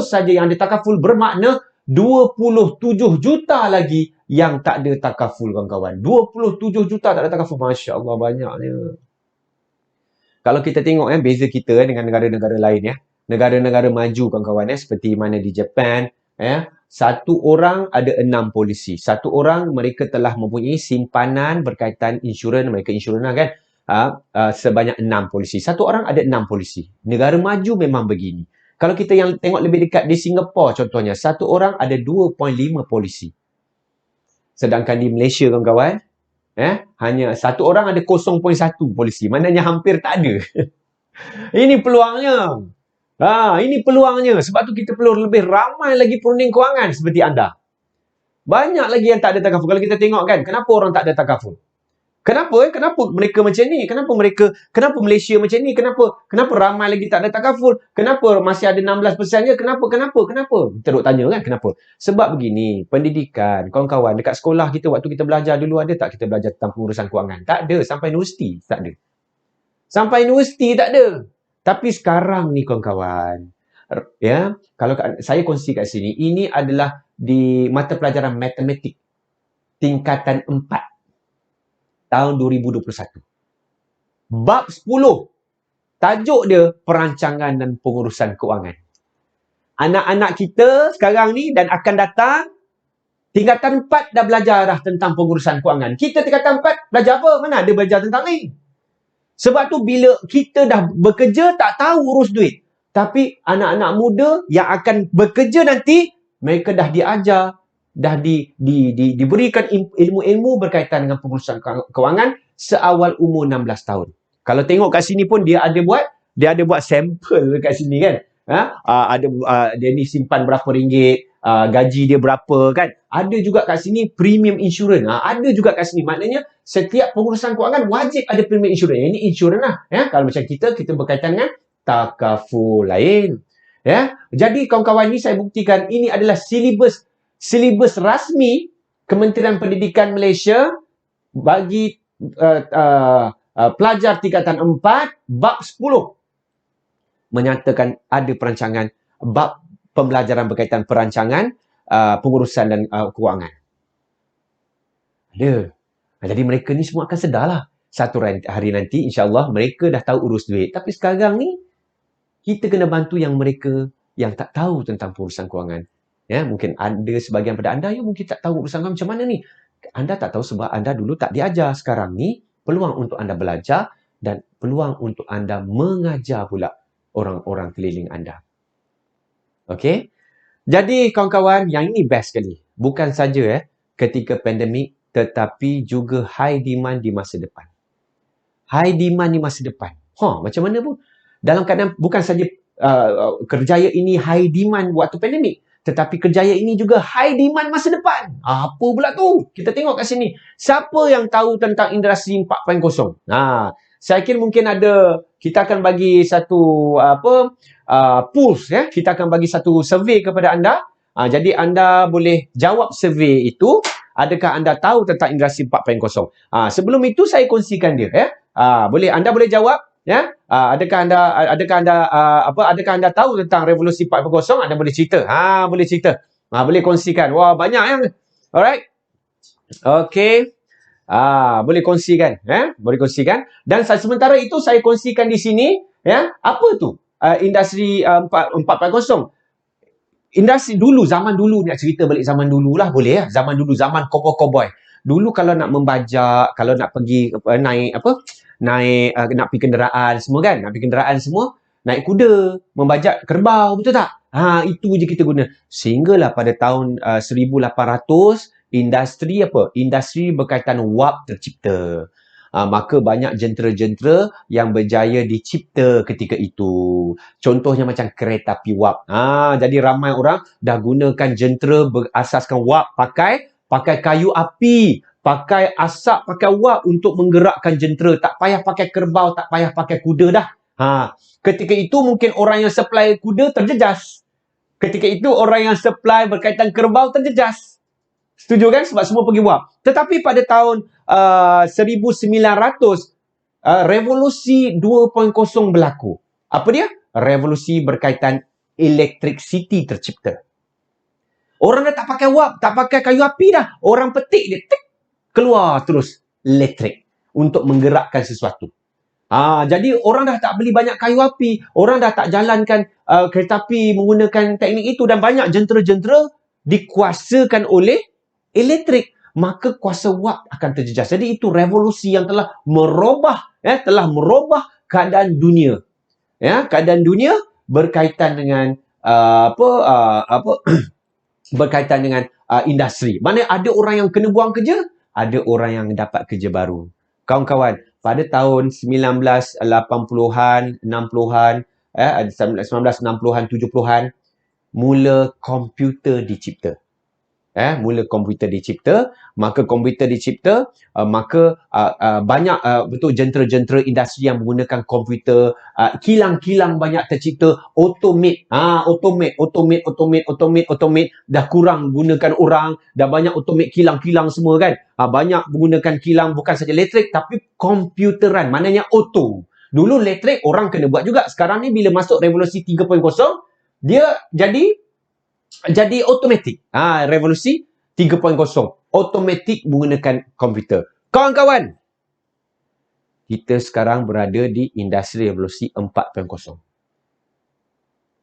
saja yang ada takaful, bermakna 27 juta lagi yang tak ada takaful kawan-kawan. 27 juta tak ada takaful. Masya Allah, banyaknya. Kalau kita tengok beza kita dengan negara-negara lain ya. Negara-negara maju kawan-kawan seperti mana di Japan satu orang ada 6 polisi. Satu orang mereka telah mempunyai simpanan berkaitan insurans, mereka insurans kan. Sebanyak 6 polisi. Satu orang ada 6 polisi. Negara maju memang begini. Kalau kita yang tengok lebih dekat di Singapura contohnya, satu orang ada 2.5 polisi. Sedangkan di Malaysia kawan-kawan, hanya satu orang ada 0.1 polisi. Maknanya hampir tak ada. Ini peluangnya. Ini peluangnya. Sebab tu kita perlu lebih ramai lagi peruning kewangan seperti anda. Banyak lagi yang tak ada takaful. Kalau kita tengok kan, kenapa orang tak ada takaful? Kenapa mereka macam ni? Kenapa Malaysia macam ni? Kenapa ramai lagi tak ada takaful? Kenapa masih ada 16% je? Kenapa? Kita duk tanya kan kenapa? Sebab begini, pendidikan, kawan-kawan, dekat sekolah kita waktu kita belajar dulu ada tak kita belajar tentang pengurusan kewangan? Tak ada. Sampai universiti tak ada. Tapi sekarang ni kawan-kawan, kalau saya kongsi kat sini, ini adalah di mata pelajaran matematik. tingkatan 4 tahun 2021. Bab 10. Tajuk dia perancangan dan pengurusan kewangan. Anak-anak kita sekarang ni dan akan datang, tingkatan 4 dah belajar dah tentang pengurusan kewangan. Kita tingkatan 4 belajar apa? Mana ada belajar tentang ni? Sebab tu bila kita dah bekerja tak tahu urus duit. Tapi anak-anak muda yang akan bekerja nanti, mereka dah diajar, dah diberikan ilmu-ilmu berkaitan dengan pengurusan kewangan seawal umur 16 tahun. Kalau tengok kat sini pun dia ada buat sampel kat sini kan. Dia ni simpan berapa ringgit, gaji dia berapa kan. Ada juga kat sini premium insurance. Ada juga kat sini. Maknanya setiap pengurusan kewangan wajib ada premium insurance. Ini insurance lah. Ya? Kalau macam kita berkaitan dengan takaful lain. Ya? Jadi kawan-kawan ni saya buktikan ini adalah silibus rasmi Kementerian Pendidikan Malaysia bagi pelajar tingkatan 4 bab 10 menyatakan ada perancangan bab pembelajaran berkaitan perancangan pengurusan dan kewangan. Ada. Jadi mereka ni semua akan sedarlah. Satu hari nanti insya-Allah mereka dah tahu urus duit. Tapi sekarang ni kita kena bantu yang mereka yang tak tahu tentang pengurusan kewangan. Ya, mungkin ada sebahagian pada anda yang mungkin tak tahu urusan kewangan macam mana ni. Anda tak tahu sebab anda dulu tak diajar. Sekarang ni peluang untuk anda belajar dan peluang untuk anda mengajar pula orang-orang keliling anda. Okey? Jadi kawan-kawan, yang ini best sekali. Bukan saja ketika pandemik tetapi juga high demand di masa depan. High demand di masa depan. Macam mana pun? Dalam keadaan bukan saja kerjaya ini high demand waktu pandemik, tetapi kerjaya ini juga high demand masa depan. Apa pula tu? Kita tengok kat sini. Siapa yang tahu tentang industri 4.0? Saya kira mungkin ada, kita akan bagi satu pulse ya. Kita akan bagi satu survey kepada anda. Jadi anda boleh jawab survey itu. Adakah anda tahu tentang industri 4.0? Sebelum itu saya kongsikan dia ya. Anda boleh jawab ya. Adakah anda tahu tentang revolusi 4.0? Anda boleh cerita. Boleh cerita. Boleh kongsikan. Wah, banyak yang. Alright. Okey. Boleh kongsikan, boleh kongsikan. Dan sementara itu saya kongsikan di sini, ya, apa tu industri 4.0? Industri dulu, zaman dulu, nak cerita balik zaman dulu lah, boleh ya. Zaman dulu, zaman cowboy. Dulu kalau nak membajak, kalau nak pergi naik nak pergi kenderaan semua kan, naik kuda, membajak kerbau, betul tak? Itu je kita guna. Sehinggalah pada tahun 1800 industri berkaitan wap tercipta. Maka banyak jentera-jentera yang berjaya dicipta ketika itu. Contohnya macam kereta api wap. Jadi ramai orang dah gunakan jentera berasaskan wap, pakai kayu api, pakai asap, pakai wap untuk menggerakkan jentera. Tak payah pakai kerbau, tak payah pakai kuda dah. Ketika itu mungkin orang yang supply kuda terjejas. Ketika itu orang yang supply berkaitan kerbau terjejas. Setuju kan? Sebab semua pergi wap. Tetapi pada tahun 1900, revolusi 2.0 berlaku. Apa dia? Revolusi berkaitan electricity tercipta. Orang dah tak pakai wap, tak pakai kayu api dah. Orang petik dia, tik, keluar terus elektrik untuk menggerakkan sesuatu. Jadi orang dah tak beli banyak kayu api. Orang dah tak jalankan kereta api menggunakan teknik itu. Dan banyak jentera-jentera dikuasakan oleh elektrik, maka kuasa wap akan terjejas. Jadi itu revolusi yang telah merubah keadaan dunia. Ya, keadaan dunia berkaitan dengan berkaitan dengan industri. Mana ada orang yang kena buang kerja, ada orang yang dapat kerja baru. Kawan-kawan, pada tahun 1980-an, 60-an, 1960-an, 70-an, mula komputer dicipta. Maka komputer dicipta, banyak betul jentera-jentera industri yang menggunakan komputer, kilang-kilang banyak tercipta, automate, dah kurang gunakan orang, dah banyak automate kilang-kilang semua kan. Banyak menggunakan kilang bukan saja elektrik tapi komputeran, maknanya auto. Dulu elektrik orang kena buat juga. Sekarang ni bila masuk revolusi 3.0, dia jadi automatic. Revolusi 3.0. automatik menggunakan komputer. Kawan-kawan, kita sekarang berada di industri revolusi 4.0.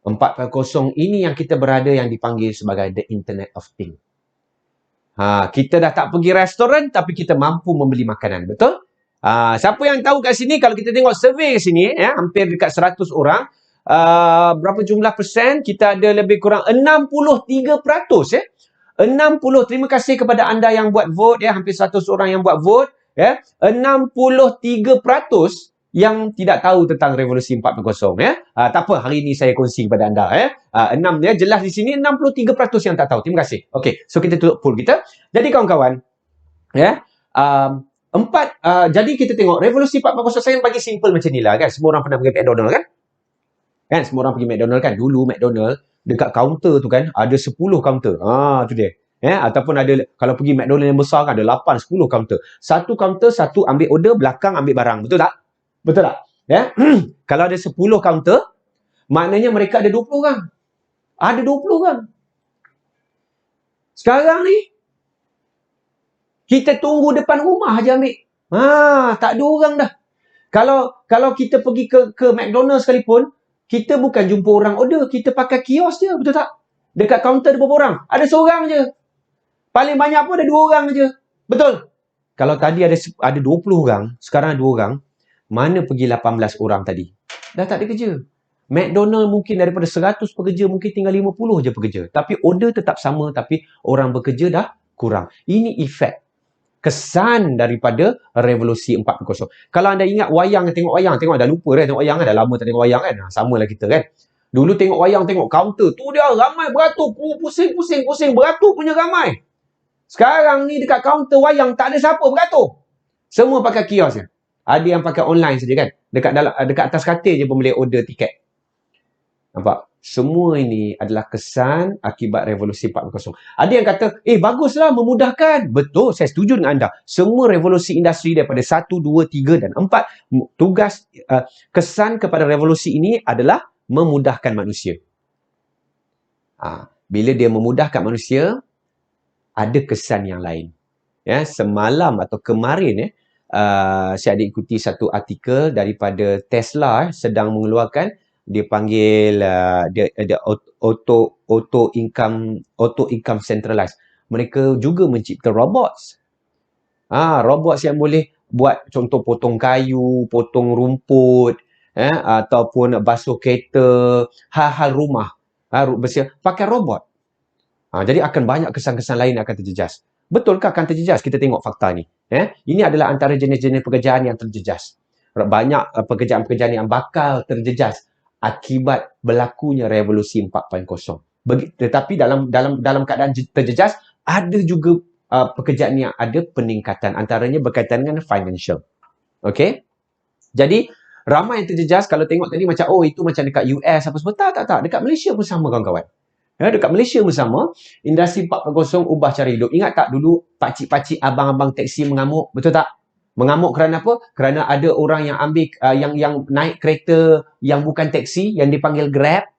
4.0 ini yang kita berada yang dipanggil sebagai the Internet of Things. Kita dah tak pergi restoran tapi kita mampu membeli makanan, betul? Siapa yang tahu kat sini, kalau kita tengok survey kat sini, hampir dekat 100 orang, berapa jumlah persen? Kita ada lebih kurang 63%. 60, terima kasih kepada anda yang buat vote, hampir 100 orang yang buat vote. 63% yang tidak tahu tentang revolusi 4.0. Tak apa, hari ini saya kongsi kepada anda. 6 jelas di sini 63% yang tak tahu. Terima kasih. Okey, so kita tutup poll kita. Jadi kawan-kawan, jadi kita tengok revolusi 4.0 saya bagi simple macam ni lah kan. Semua orang pernah pergi McDonald kan? Semua orang pergi McDonald kan? Dulu McDonald dekat kaunter tu kan ada 10 kaunter. Tu dia. Ataupun ada, kalau pergi McDonald yang besar kan ada 8, 10 kaunter. Satu kaunter, satu ambil order, belakang ambil barang. Betul tak? Betul tak? Kalau ada 10 kaunter, maknanya mereka ada 20 orang. Ada 20 orang. Sekarang ni, kita tunggu depan rumah aja ambil. Tak ada orang dah. Kalau kita pergi ke McDonald's sekalipun, kita bukan jumpa orang order, kita pakai kios je, betul tak? Dekat kaunter ada berapa orang? Ada seorang je. Paling banyak pun ada 2 orang je. Betul? Kalau tadi ada 20 orang, sekarang ada 2 orang, mana pergi 18 orang tadi? Dah tak ada kerja. McDonald mungkin daripada 100 pekerja, mungkin tinggal 50 je pekerja. Tapi order tetap sama, tapi orang bekerja dah kurang. Ini efek. Kesan daripada revolusi 4.0. Kalau anda ingat wayang, tengok dah lupa dah tengok wayang kan, dah lama tak tengok wayang kan. Samalah kita kan. Dulu tengok wayang, tengok kaunter, tu dia ramai beratur, pusing, beratur punya ramai. Sekarang ni dekat kaunter wayang tak ada siapa beratur. Semua pakai kios je. Ada yang pakai online saja kan. Dekat atas katil je pun boleh order tiket. Nampak? Semua ini adalah kesan akibat revolusi 4.0. Ada yang kata, baguslah, memudahkan. Betul, saya setuju dengan anda. Semua revolusi industri daripada 1, 2, 3 dan 4, tugas kesan kepada revolusi ini adalah memudahkan manusia. Bila dia memudahkan manusia, ada kesan yang lain. Semalam atau kemarin, saya ada ikuti satu artikel daripada Tesla sedang mengeluarkan, dia panggil dia auto income centralized. Mereka juga mencipta robots. Robots yang boleh buat contoh potong kayu, potong rumput, ataupun basuh kereta, hal-hal rumah, pakai robot. Jadi akan banyak kesan-kesan lain akan terjejas. Betulkah akan terjejas? Kita tengok fakta ni. Ini adalah antara jenis-jenis pekerjaan yang terjejas. Banyak pekerjaan-pekerjaan yang bakal terjejas akibat berlakunya revolusi 4.0. Tetapi dalam keadaan terjejas, ada juga pekerjaan yang ada peningkatan. Antaranya berkaitan dengan financial. Okey? Jadi, ramai yang terjejas. Kalau tengok tadi macam, itu macam dekat US apa semua. Tak. Dekat Malaysia pun sama kawan-kawan. Dekat Malaysia pun sama. Industri 4.0 ubah cara hidup. Ingat tak dulu pakcik-pakcik abang-abang teksi mengamuk? Betul tak? Mengamuk kerana apa? Kerana ada orang yang ambil yang naik kereta yang bukan teksi, yang dipanggil Grab.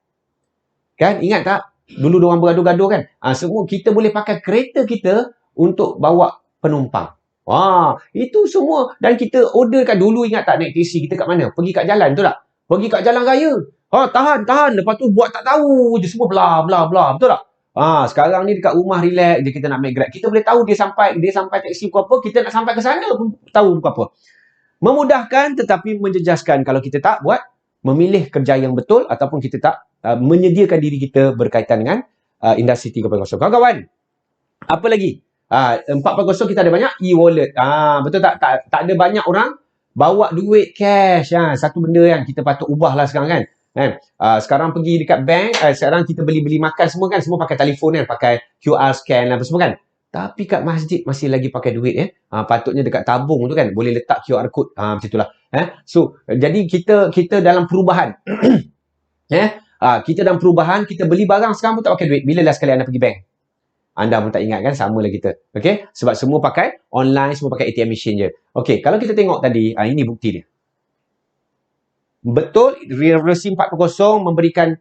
Kan? Ingat tak? Dulu diorang bergaduh-gaduh kan? Semua kita boleh pakai kereta kita untuk bawa penumpang. Itu semua. Dan kita order kat dulu, ingat tak naik teksi kita kat mana? Pergi kat jalan, betul tak? Pergi kat jalan raya. Tahan. Lepas tu buat tak tahu je semua bla. Betul tak? Sekarang ni dekat rumah relax je kita nak ambil Grab. Kita boleh tahu dia sampai teksi pukul apa, kita nak sampai ke sana pun tahu pukul apa. Memudahkan tetapi menjejaskan kalau kita tak buat, memilih kerja yang betul ataupun kita tak menyediakan diri kita berkaitan dengan industri 3.0. Kawan-kawan, apa lagi? 4.0 kita ada banyak e-wallet. Betul tak? Tak ada banyak orang bawa duit cash. Satu benda yang kita patut ubahlah sekarang kan. Sekarang pergi dekat bank, sekarang kita beli makan semua kan, semua pakai telefon kan, pakai QR scan apa semua kan. Tapi kat masjid masih lagi pakai duit patutnya dekat tabung tu kan boleh letak QR code. Macam itulah. So jadi kita dalam perubahan. Kita dalam perubahan, kita beli barang sekarang pun tak pakai duit. Bila lah sekali anda pergi bank? Anda pun tak ingat kan, samalah kita. Okey, sebab semua pakai online, semua pakai ATM machine je. Okey, kalau kita tengok tadi, ini bukti dia. Betul, revolusi 4.0 memberikan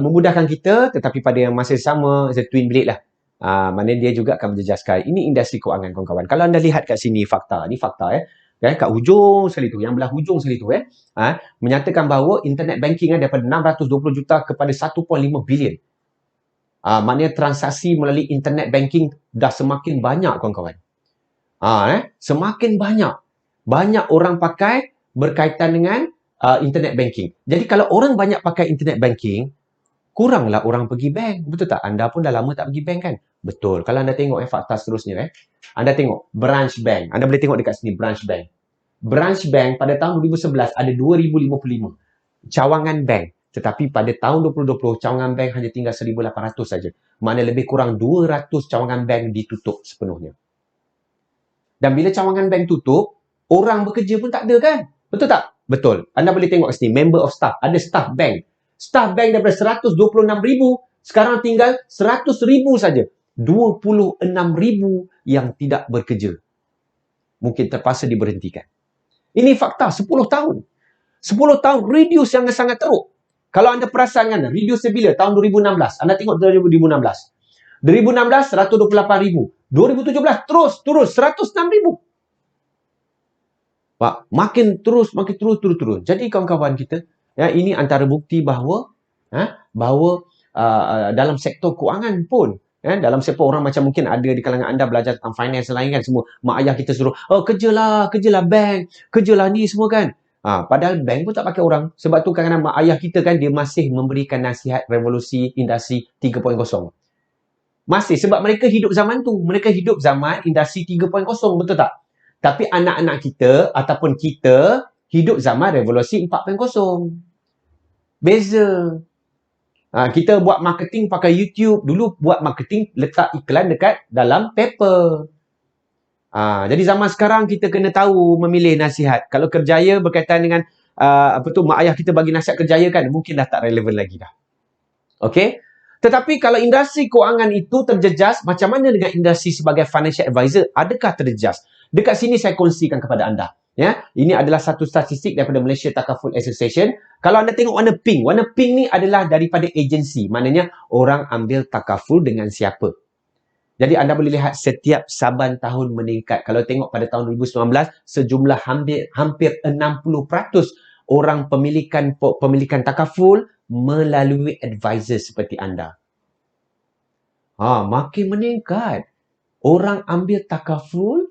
memudahkan kita, tetapi pada masa yang sama, it's a twin blade lah. Maknanya dia juga akan menjejaskan. Ini industri kewangan, kawan-kawan. Kalau anda lihat kat sini fakta, ni fakta kat hujung sekali tu, yang belah hujung sekali tu menyatakan bahawa internet banking daripada 620 juta kepada 1.5 bilion. Maknanya transaksi melalui internet banking dah semakin banyak, kawan-kawan. Semakin banyak. Banyak orang pakai berkaitan dengan internet banking. Jadi kalau orang banyak pakai internet banking, kuranglah orang pergi bank. Betul tak? Anda pun dah lama tak pergi bank kan? Betul. Kalau anda tengok fakta seterusnya anda tengok branch bank. Anda boleh tengok dekat sini branch bank. Branch bank pada tahun 2011 ada 2055 cawangan bank. Tetapi pada tahun 2020 cawangan bank hanya tinggal 1,800 saja. Mana lebih kurang 200 cawangan bank ditutup sepenuhnya. Dan bila cawangan bank tutup, orang bekerja pun tak ada kan? Betul tak? Betul. Anda boleh tengok kat sini member of staff. Ada staff bank. Staff bank daripada 126,000 sekarang tinggal 100,000 saja. 26,000 yang tidak bekerja. Mungkin terpaksa diberhentikan. Ini fakta 10 tahun. 10 tahun reduce yang sangat teruk. Kalau anda perasan kan, reduce bila? Tahun 2016. Anda tengok 2016. 2016, 128,000. 2017, terus turun 106,000. Pak, makin terus. Jadi kawan-kawan kita, ini antara bukti bahawa dalam sektor kewangan pun, dalam sektor orang macam mungkin ada di kalangan anda belajar tentang finance lain kan, semua mak ayah kita suruh, kerjalah bank, kerjalah ni semua kan. Padahal bank pun tak pakai orang. Sebab tu kadang-kadang mak ayah kita kan, dia masih memberikan nasihat revolusi industri 3.0. Masih, sebab mereka hidup zaman tu. Mereka hidup zaman industri 3.0, betul tak? Tapi anak-anak kita ataupun kita hidup zaman revolusi 4.0. Beza. Kita buat marketing pakai YouTube. Dulu buat marketing letak iklan dekat dalam paper. Jadi zaman sekarang kita kena tahu memilih nasihat. Kalau kerjaya berkaitan dengan mak ayah kita bagi nasihat kerjaya kan, mungkin dah tak relevan lagi dah. Okey? Tetapi kalau industri kewangan itu terjejas, macam mana dengan industri sebagai financial advisor? Adakah terjejas? Dekat sini saya kongsikan kepada anda. Ini adalah satu statistik daripada Malaysia Takaful Association. Kalau anda tengok warna pink ni adalah daripada agensi. Maknanya orang ambil takaful dengan siapa. Jadi anda boleh lihat setiap saban tahun meningkat. Kalau tengok pada tahun 2019, sejumlah hampir 60% orang pemilikan takaful melalui advisor seperti anda. Makin meningkat. Orang ambil takaful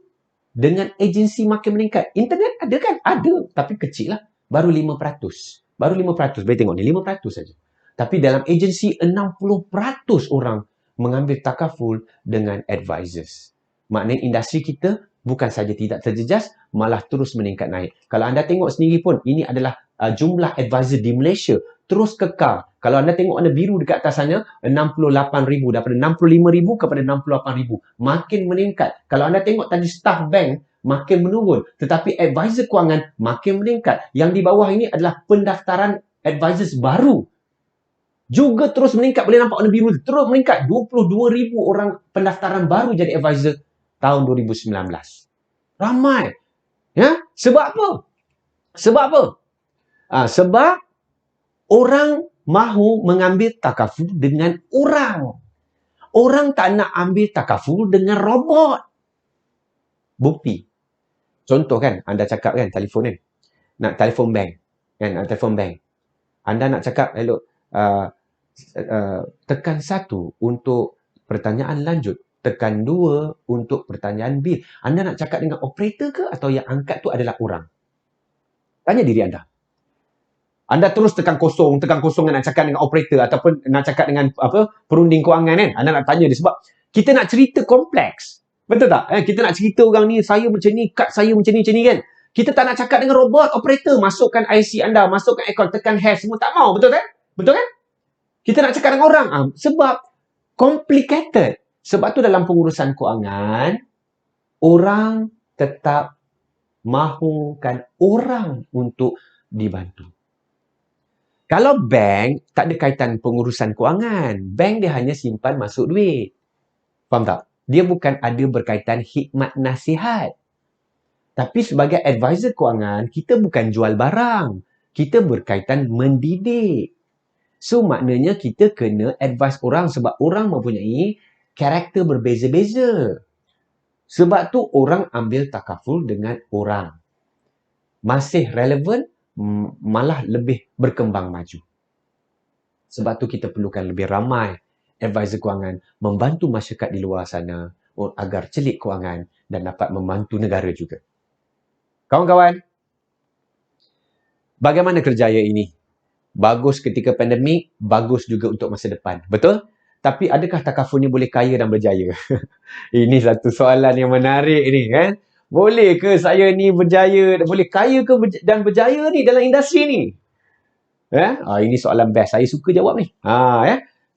dengan agensi makin meningkat. Internet ada kan? Ada. Tapi kecil lah. Baru 5%. Boleh tengok ni, 5% saja. Tapi dalam agensi, 60% orang mengambil takaful dengan advisors. Maknanya industri kita bukan saja tidak terjejas, malah terus meningkat naik. Kalau anda tengok sendiri pun, ini adalah jumlah advisor di Malaysia terus kekal. Kalau anda tengok warna biru dekat atas sana, 68,000. Daripada 65,000 kepada 68,000. Makin meningkat. Kalau anda tengok tadi staff bank, makin menurun. Tetapi advisor kewangan makin meningkat. Yang di bawah ini adalah pendaftaran advisors baru. Juga terus meningkat. Boleh nampak warna biru. Terus meningkat. 22,000 orang pendaftaran baru jadi advisor tahun 2019. Ramai. Sebab apa? Sebab orang mahu mengambil takaful dengan orang. Orang tak nak ambil takaful dengan robot. Bukti. Contoh kan, anda cakap kan, telefon kan. Nak telefon bank. Anda nak cakap, hello, tekan 1 untuk pertanyaan lanjut. Tekan 2 untuk pertanyaan bil. Anda nak cakap dengan operator ke atau yang angkat tu adalah orang? Tanya diri anda. Anda terus tekan kosong nak cakap dengan operator ataupun nak cakap dengan perunding kewangan kan. Anda nak tanya dia sebab kita nak cerita kompleks. Betul tak? Kita nak cerita orang ni, saya macam ni, kad saya macam ni kan. Kita tak nak cakap dengan robot, operator. Masukkan IC anda, masukkan akaun, tekan hash, semua tak mau. Betul kan? Kita nak cakap dengan orang. Sebab complicated. Sebab tu dalam pengurusan kewangan, orang tetap mahukan orang untuk dibantu. Kalau bank, tak ada kaitan pengurusan kewangan. Bank dia hanya simpan masuk duit. Faham tak? Dia bukan ada berkaitan khidmat nasihat. Tapi sebagai advisor kewangan, kita bukan jual barang. Kita berkaitan mendidik. So, maknanya kita kena advise orang sebab orang mempunyai karakter berbeza-beza. Sebab tu orang ambil takaful dengan orang. Masih relevan, malah lebih berkembang maju. Sebab tu kita perlukan lebih ramai advisor kewangan membantu masyarakat di luar sana agar celik kewangan dan dapat membantu negara juga. Kawan-kawan, bagaimana kerjaya ini? Bagus ketika pandemik, bagus juga untuk masa depan. Betul? Tapi adakah takaful ni boleh kaya dan berjaya? Ini satu soalan yang menarik ni kan. Boleh ke saya ni berjaya, boleh kaya ke dan berjaya ni dalam industri ni? Ini soalan best. Saya suka jawab ni.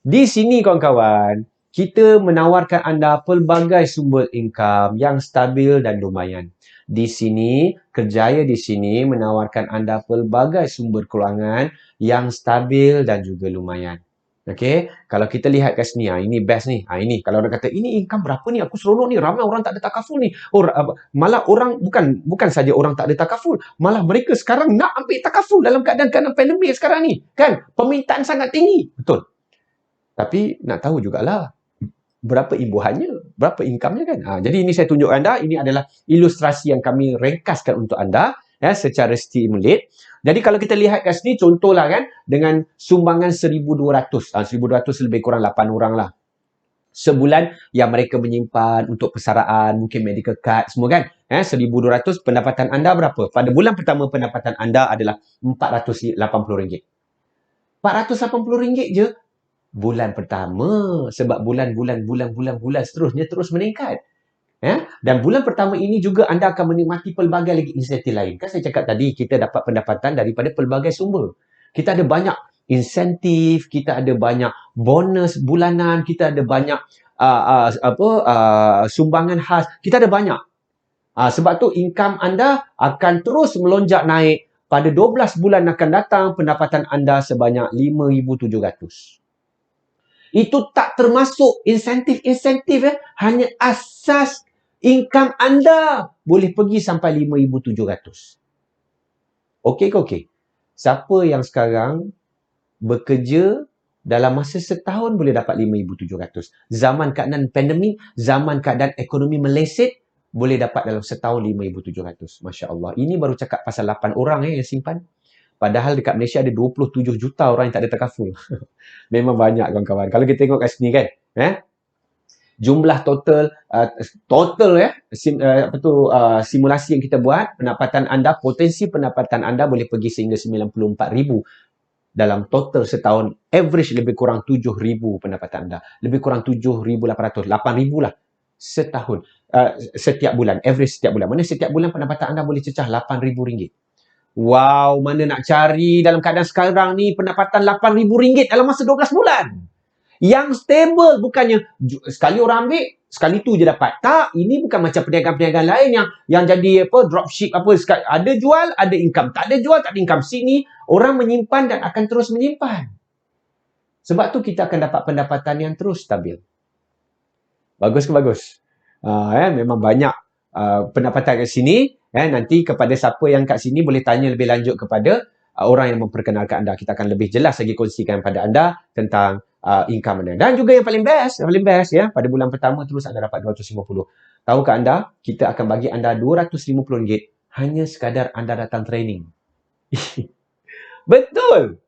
Di sini kawan-kawan, kita menawarkan anda pelbagai sumber income yang stabil dan lumayan. Di sini, kerjaya di sini menawarkan anda pelbagai sumber kewangan yang stabil dan juga lumayan. Okey, kalau kita lihat kat sini, ini best ni. Ini kalau orang kata ini income berapa ni? Aku seronok ni, ramai orang tak ada takaful ni. Malah orang bukan saja orang tak ada takaful, malah mereka sekarang nak ambil takaful dalam keadaan pandemik sekarang ni. Kan? Permintaan sangat tinggi. Betul. Tapi nak tahu jugalah berapa imbuhannya, berapa income-nya kan. Jadi ini saya tunjuk anda, ini adalah ilustrasi yang kami ringkaskan untuk anda secara stimulate. Jadi kalau kita lihat kat sini, contohlah kan, dengan sumbangan 1,200. 1,200 lebih kurang 8 orang lah. Sebulan yang mereka menyimpan untuk persaraan, mungkin medical card, semua kan. 1,200, pendapatan anda berapa? Pada bulan pertama, pendapatan anda adalah RM480. RM480 je bulan pertama. Sebab bulan seterusnya terus meningkat. Dan bulan pertama ini juga anda akan menikmati pelbagai lagi insentif lain. Kan saya cakap tadi, kita dapat pendapatan daripada pelbagai sumber. Kita ada banyak insentif, kita ada banyak bonus bulanan, kita ada banyak sumbangan khas, kita ada banyak. Sebab tu income anda akan terus melonjak naik. Pada 12 bulan akan datang, pendapatan anda sebanyak RM5,700. Itu tak termasuk insentif-insentif. Hanya asas income anda boleh pergi sampai RM5,700. Okey ke okey? Siapa yang sekarang bekerja dalam masa setahun boleh dapat RM5,700? Zaman keadaan pandemik, zaman keadaan ekonomi meleset, boleh dapat dalam setahun RM5,700. Masya Allah. Ini baru cakap pasal 8 orang yang simpan. Padahal dekat Malaysia ada 27 juta orang yang tak ada takaful. Memang banyak kawan-kawan. Kalau kita tengok kat sini kan, jumlah simulasi yang kita buat, pendapatan anda, potensi pendapatan anda boleh pergi sehingga 94,000 dalam total setahun. Average lebih kurang 7,000 pendapatan anda. Lebih kurang 7,800, 8,000 lah setahun. Setiap bulan, average setiap bulan. Mana setiap bulan pendapatan anda boleh cecah RM8,000. Wow, mana nak cari dalam keadaan sekarang ni pendapatan RM8,000 dalam masa 12 bulan. Yang stable, bukannya sekali orang ambil, sekali tu je dapat. Tak, ini bukan macam perniagaan-perniagaan lain yang jadi dropship ada jual, ada income. Tak ada jual, tak ada income. Sini orang menyimpan dan akan terus menyimpan. Sebab tu kita akan dapat pendapatan yang terus stabil. Bagus ke bagus? Memang banyak pendapatan kat sini. Nanti kepada siapa yang kat sini boleh tanya lebih lanjut kepada orang yang memperkenalkan anda. Kita akan lebih jelas lagi kongsikan pada anda tentang income anda. Dan juga yang paling best pada bulan pertama terus anda dapat 250. Tahukah anda, kita akan bagi anda RM250 hanya sekadar anda datang training. Betul.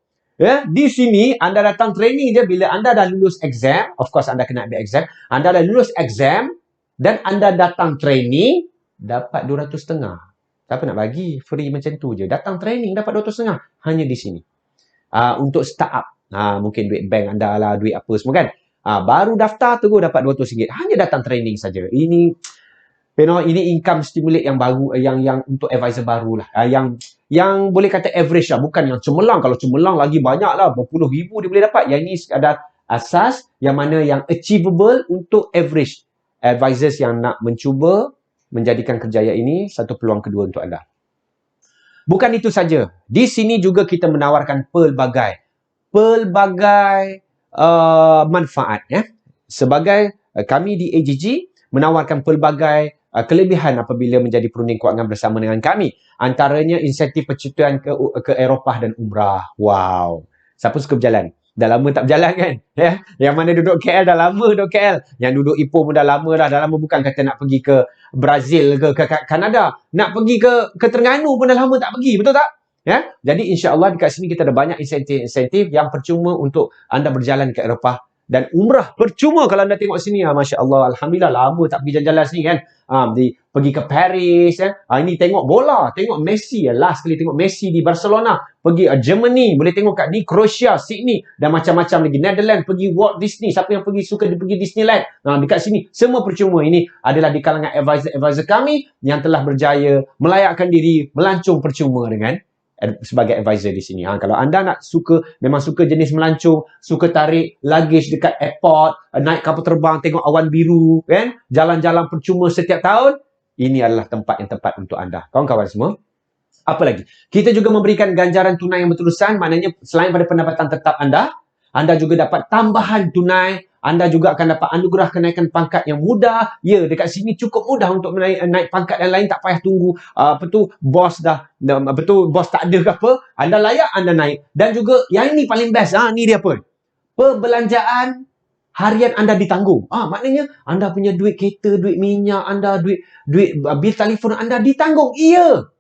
Di sini anda datang training je bila anda dah lulus exam. Of course anda kena ambil exam. Anda dah lulus exam dan anda datang training, dapat 200,500. Siapa nak bagi free macam tu je? Datang training dapat 200,500 hanya di sini. Untuk startup, mungkin duit bank anda lah, duit apa semua kan. Baru daftar terus dapat RM200. Hanya datang training saja. Ini income stimulate yang baru, yang untuk advisor baru lah. Yang boleh kata average lah, bukan yang cemerlang. Kalau cemerlang lagi banyak lah, berpuluh ribu dia boleh dapat. Yang ini sekadar asas yang mana yang achievable untuk average advisors yang nak mencuba menjadikan kerjaya ini satu peluang kedua untuk anda. Bukan itu saja. Di sini juga kita menawarkan pelbagai manfaat. Sebagai kami di AGG menawarkan pelbagai kelebihan apabila menjadi perunding kewangan bersama dengan kami. Antaranya insentif percutian ke Eropah dan Umrah. Wow. Siapa suka berjalan? dah lama tak berjalan kan, ya. Yang mana duduk KL dah lama duduk KL, yang duduk Ipoh pun dah lama dah lama bukan kata nak pergi ke Brazil ke Kanada, nak pergi ke Terengganu pun dah lama tak pergi, betul tak? Ya, jadi insya-Allah dekat sini kita ada banyak insentif yang percuma untuk anda berjalan ke Eropah, dan umrah percuma kalau anda tengok sini. Masya-Allah, alhamdulillah lama tak pergi jalan-jalan sini kan. Pergi ke Paris ya. Ini tengok bola, tengok Messi, last kali tengok Messi di Barcelona, pergi Germany, boleh tengok kat di Croatia, Sydney, dan macam-macam lagi. Netherlands, pergi Walt Disney, siapa yang suka pergi Disneyland. Dekat sini semua percuma. Ini adalah di kalangan advisor kami yang telah berjaya melayakkan diri melancong percuma dengan sebagai advisor di sini. Kalau anda memang suka jenis melancong, suka tarik luggage dekat airport, naik kapal terbang, tengok awan biru, kan? Jalan-jalan percuma setiap tahun, ini adalah tempat yang tepat untuk anda. Kawan-kawan semua, apa lagi? Kita juga memberikan ganjaran tunai yang berterusan, maknanya selain pada pendapatan tetap anda juga dapat tambahan tunai. Anda juga akan dapat anugerah kenaikan pangkat yang mudah. Ya, dekat sini cukup mudah untuk naik pangkat yang lain, tak payah tunggu bos bos tak ada ke apa. Anda layak, anda naik. Dan juga yang ini paling best, ni dia pun. Perbelanjaan harian anda ditanggung. Maknanya anda punya duit kereta, duit minyak anda, duit bil telefon anda ditanggung. Iya.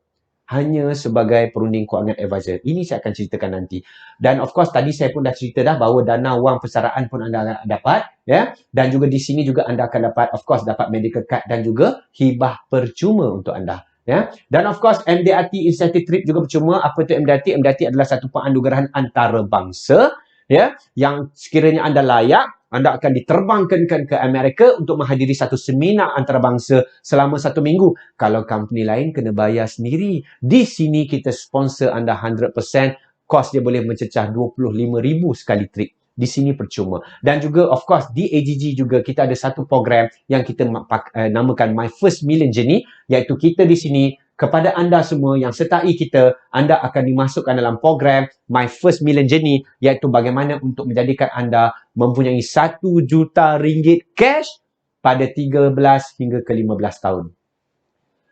Hanya sebagai perunding kewangan advisor. Ini saya akan ceritakan nanti. Dan of course tadi saya pun dah cerita bahawa dana wang persaraan pun anda dapat, ya. Dan juga di sini juga anda akan dapat, of course, dapat medical card dan juga hibah percuma untuk anda, ya. Dan of course MDRT incentive trip juga percuma. Apa itu MDRT? MDRT adalah satu penganugerahan antarabangsa, ya, yang sekiranya anda layak, anda akan diterbangkan ke Amerika untuk menghadiri satu seminar antarabangsa selama 1 minggu. Kalau company lain kena bayar sendiri. Di sini kita sponsor anda 100%. Kos dia boleh mencecah 25,000 sekali trip. Di sini percuma. Dan juga of course di AGG juga kita ada satu program yang kita namakan My First Million Journey, iaitu kita di sini kepada anda semua yang sertai kita, anda akan dimasukkan dalam program My First Million Journey, iaitu bagaimana untuk menjadikan anda mempunyai 1 juta ringgit cash pada 13 hingga ke 15 tahun.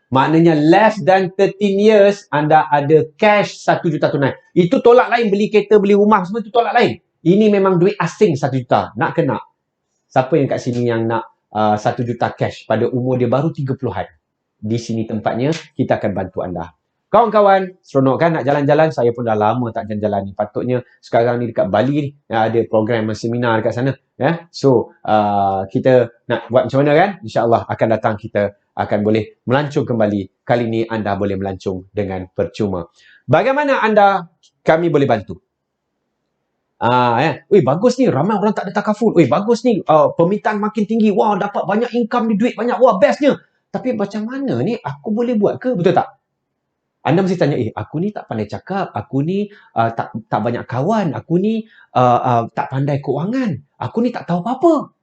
Maknanya less than 13 years anda ada cash 1 juta tunai. Itu tolak lain, beli kereta, beli rumah, semua itu tolak lain. Ini memang duit asing 1 juta. Nak ke nak? Siapa yang kat sini yang nak 1 juta cash pada umur dia baru 30-an? Di sini tempatnya, kita akan bantu anda. Kawan-kawan, seronok kan nak jalan-jalan? Saya pun dah lama tak jalan-jalan ni. Patutnya sekarang ni dekat Bali ni, ada program seminar dekat sana. Ya? So, kita nak buat macam mana kan? InsyaAllah akan datang, kita akan boleh melancong kembali. Kali ni anda boleh melancong dengan percuma. Bagaimana kami boleh bantu? Bagus ni, ramai orang tak ada takaful. Bagus ni, permintaan makin tinggi. Wah, dapat banyak income ni, duit banyak. Wah, bestnya. Tapi macam mana ni, aku boleh buat ke? Betul tak? Anda mesti tanya, aku ni tak pandai cakap, aku ni tak banyak kawan, aku ni tak pandai keuangan, aku ni tak tahu apa-apa.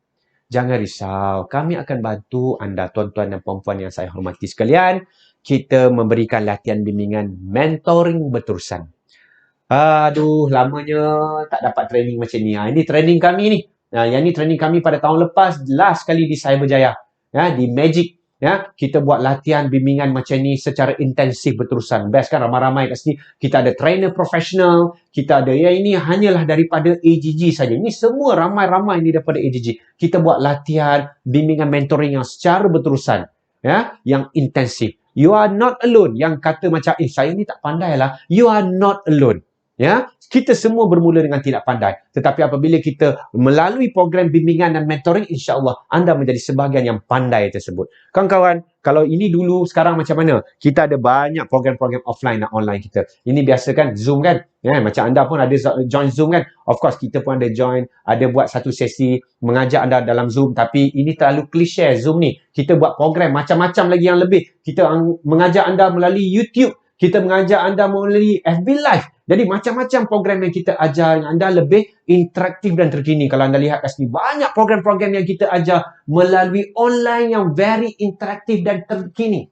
Jangan risau, kami akan bantu anda, tuan-tuan dan puan-puan yang saya hormati sekalian. Kita memberikan latihan bimbingan mentoring berterusan. Aduh, lamanya tak dapat training macam ni. Ini training kami ni. Yang ni training kami pada tahun lepas, last kali di Cyberjaya, di Magic. Ya, kita buat latihan bimbingan macam ni secara intensif berterusan. Best kan, ramai-ramai kat sini. Kita ada trainer profesional, kita ada, ini hanyalah daripada AGG saja. Ini semua ramai-ramai ni daripada AGG. Kita buat latihan bimbingan mentoring yang secara berterusan, ya, yang intensif. You are not alone. Yang kata macam, saya ni tak pandai lah. You are not alone. Ya, kita semua bermula dengan tidak pandai. Tetapi apabila kita melalui program bimbingan dan mentoring, insya-Allah anda menjadi sebahagian yang pandai tersebut. Kawan-kawan, kalau ini dulu, sekarang macam mana? Kita ada banyak program-program offline dan online kita. Ini biasa kan, Zoom kan? Ya, macam anda pun ada join Zoom kan? Of course, kita pun ada join, ada buat satu sesi mengajak anda dalam Zoom. Tapi ini terlalu klise Zoom ni. Kita buat program macam-macam lagi yang lebih. Kita mengajak anda melalui YouTube. Kita mengajak anda melalui FB Live. Jadi macam-macam program yang kita ajar yang anda lebih interaktif dan terkini. Kalau anda lihat kat sini, banyak program-program yang kita ajar melalui online yang very interaktif dan terkini.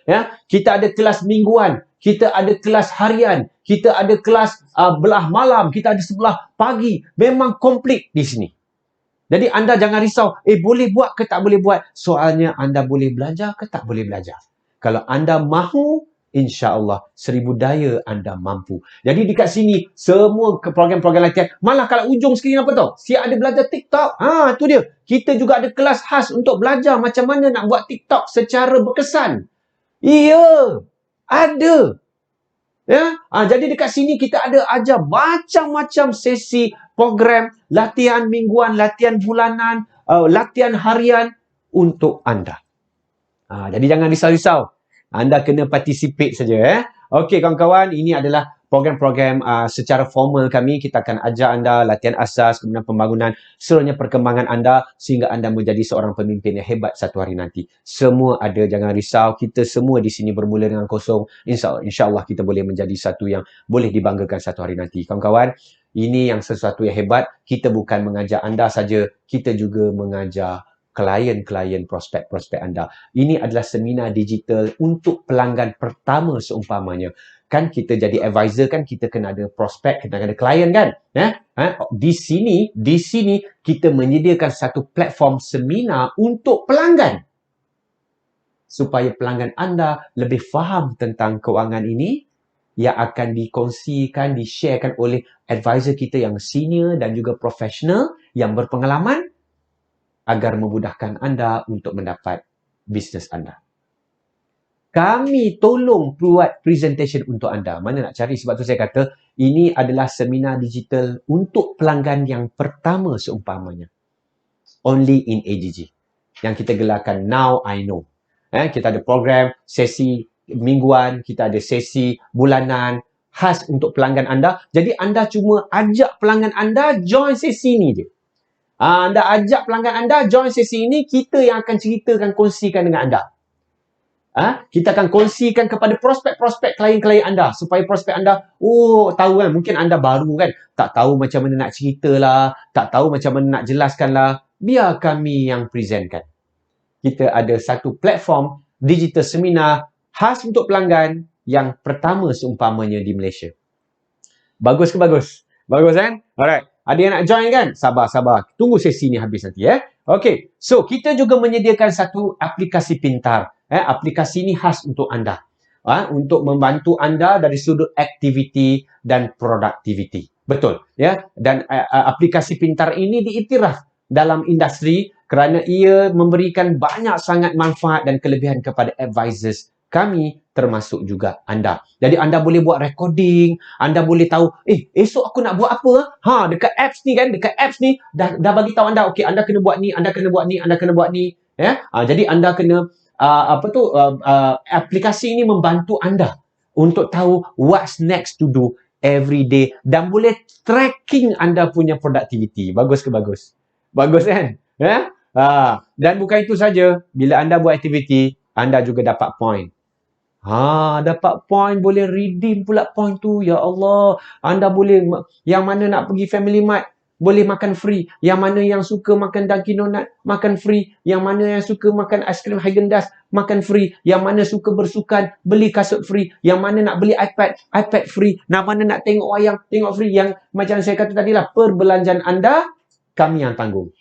Ya, kita ada kelas mingguan, kita ada kelas harian, kita ada kelas belah malam, kita ada sebelah pagi. Memang komplit di sini. Jadi anda jangan risau, boleh buat ke tak boleh buat? Soalnya anda boleh belajar ke tak boleh belajar. Kalau anda mahu, insya-Allah 1000 daya anda mampu. Jadi dekat sini semua program-program latihan. Malah kalau ujung skrin apa tau? Siap ada belajar TikTok. Tu dia. Kita juga ada kelas khas untuk belajar macam mana nak buat TikTok secara berkesan. Ya, ada. Ya, jadi dekat sini kita ada ajar macam-macam sesi program latihan mingguan, latihan bulanan, latihan harian untuk anda. Jadi jangan risau-risau. Anda kena participate saja. Okey kawan-kawan, ini adalah program-program secara formal kami. Kita akan ajar anda latihan asas, kemudian pembangunan, seluruhnya perkembangan anda sehingga anda menjadi seorang pemimpin yang hebat satu hari nanti. Semua ada, jangan risau. Kita semua di sini bermula dengan kosong. InsyaAllah kita boleh menjadi satu yang boleh dibanggakan satu hari nanti. Kawan-kawan, ini yang sesuatu yang hebat. Kita bukan mengajar anda saja, kita juga mengajar klien-klien, prospek-prospek anda. Ini adalah seminar digital untuk pelanggan pertama seumpamanya. Kan kita jadi advisor kan kita kena ada prospek, kena ada klien kan? Di sini kita menyediakan satu platform seminar untuk pelanggan. Supaya pelanggan anda lebih faham tentang kewangan ini yang akan dikongsikan, di-sharekan oleh advisor kita yang senior dan juga profesional yang berpengalaman agar memudahkan anda untuk mendapat bisnes anda. Kami tolong buat presentation untuk anda. Mana nak cari? Sebab tu saya kata, ini adalah seminar digital untuk pelanggan yang pertama seumpamanya. Only in AGG. Yang kita gelarkan Now I Know. Kita ada program, sesi mingguan, kita ada sesi bulanan, khas untuk pelanggan anda. Jadi anda cuma ajak pelanggan anda join sesi ni je. Anda ajak pelanggan anda join sesi ini, kita yang akan ceritakan, kongsikan dengan anda. Kita akan kongsikan kepada prospek-prospek klien-klien anda supaya prospek anda, tahu kan, mungkin anda baru kan, tak tahu macam mana nak ceritalah, tak tahu macam mana nak jelaskanlah, biar kami yang presentkan. Kita ada satu platform digital seminar khas untuk pelanggan yang pertama seumpamanya di Malaysia. Bagus ke bagus? Bagus kan? Alright. Ada yang nak join kan? Sabar. Tunggu sesi ni habis nanti Okey. So, kita juga menyediakan satu aplikasi pintar. Aplikasi ni khas untuk anda. Untuk membantu anda dari sudut aktiviti dan productivity. Betul. Dan aplikasi pintar ini diiktiraf dalam industri kerana ia memberikan banyak sangat manfaat dan kelebihan kepada advisors kami termasuk juga anda. Jadi anda boleh buat recording, anda boleh tahu, esok aku nak buat apa? Dekat apps ni kan, dekat apps ni dah bagi tahu anda, okey anda kena buat ni, anda kena buat ni, anda kena buat ni, jadi anda kena aplikasi ini membantu anda untuk tahu what's next to do every day dan boleh tracking anda punya productivity. Bagus ke bagus? Bagus kan? Dan bukan itu saja, bila anda buat aktiviti, anda juga dapat point. Dapat point, boleh redeem pula point tu. Ya Allah, anda boleh, yang mana nak pergi Family Mart, boleh makan free. Yang mana yang suka makan Dunkin Donut, makan free. Yang mana yang suka makan aiskrim Häagen-Dazs, makan free. Yang mana suka bersukan, beli kasut free. Yang mana nak beli iPad free. Yang mana nak tengok wayang, tengok free. Yang macam saya kata tadilah, perbelanjaan anda, kami yang tanggung.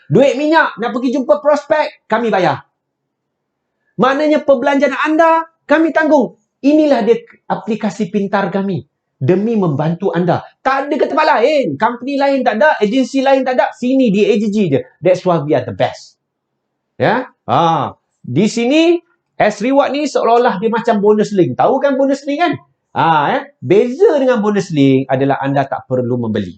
Duit minyak, nak pergi jumpa prospek, kami bayar. Maknanya perbelanjaan anda, kami tanggung. Inilah dia aplikasi pintar kami. Demi membantu anda. Tak ada ke tempat lain. Company lain tak ada. Agensi lain tak ada. Sini di AGG je. That's why we are the best. Di sini, as reward ni seolah-olah dia macam bonus link. Tahu kan bonus link kan? Beza dengan bonus link adalah anda tak perlu membeli.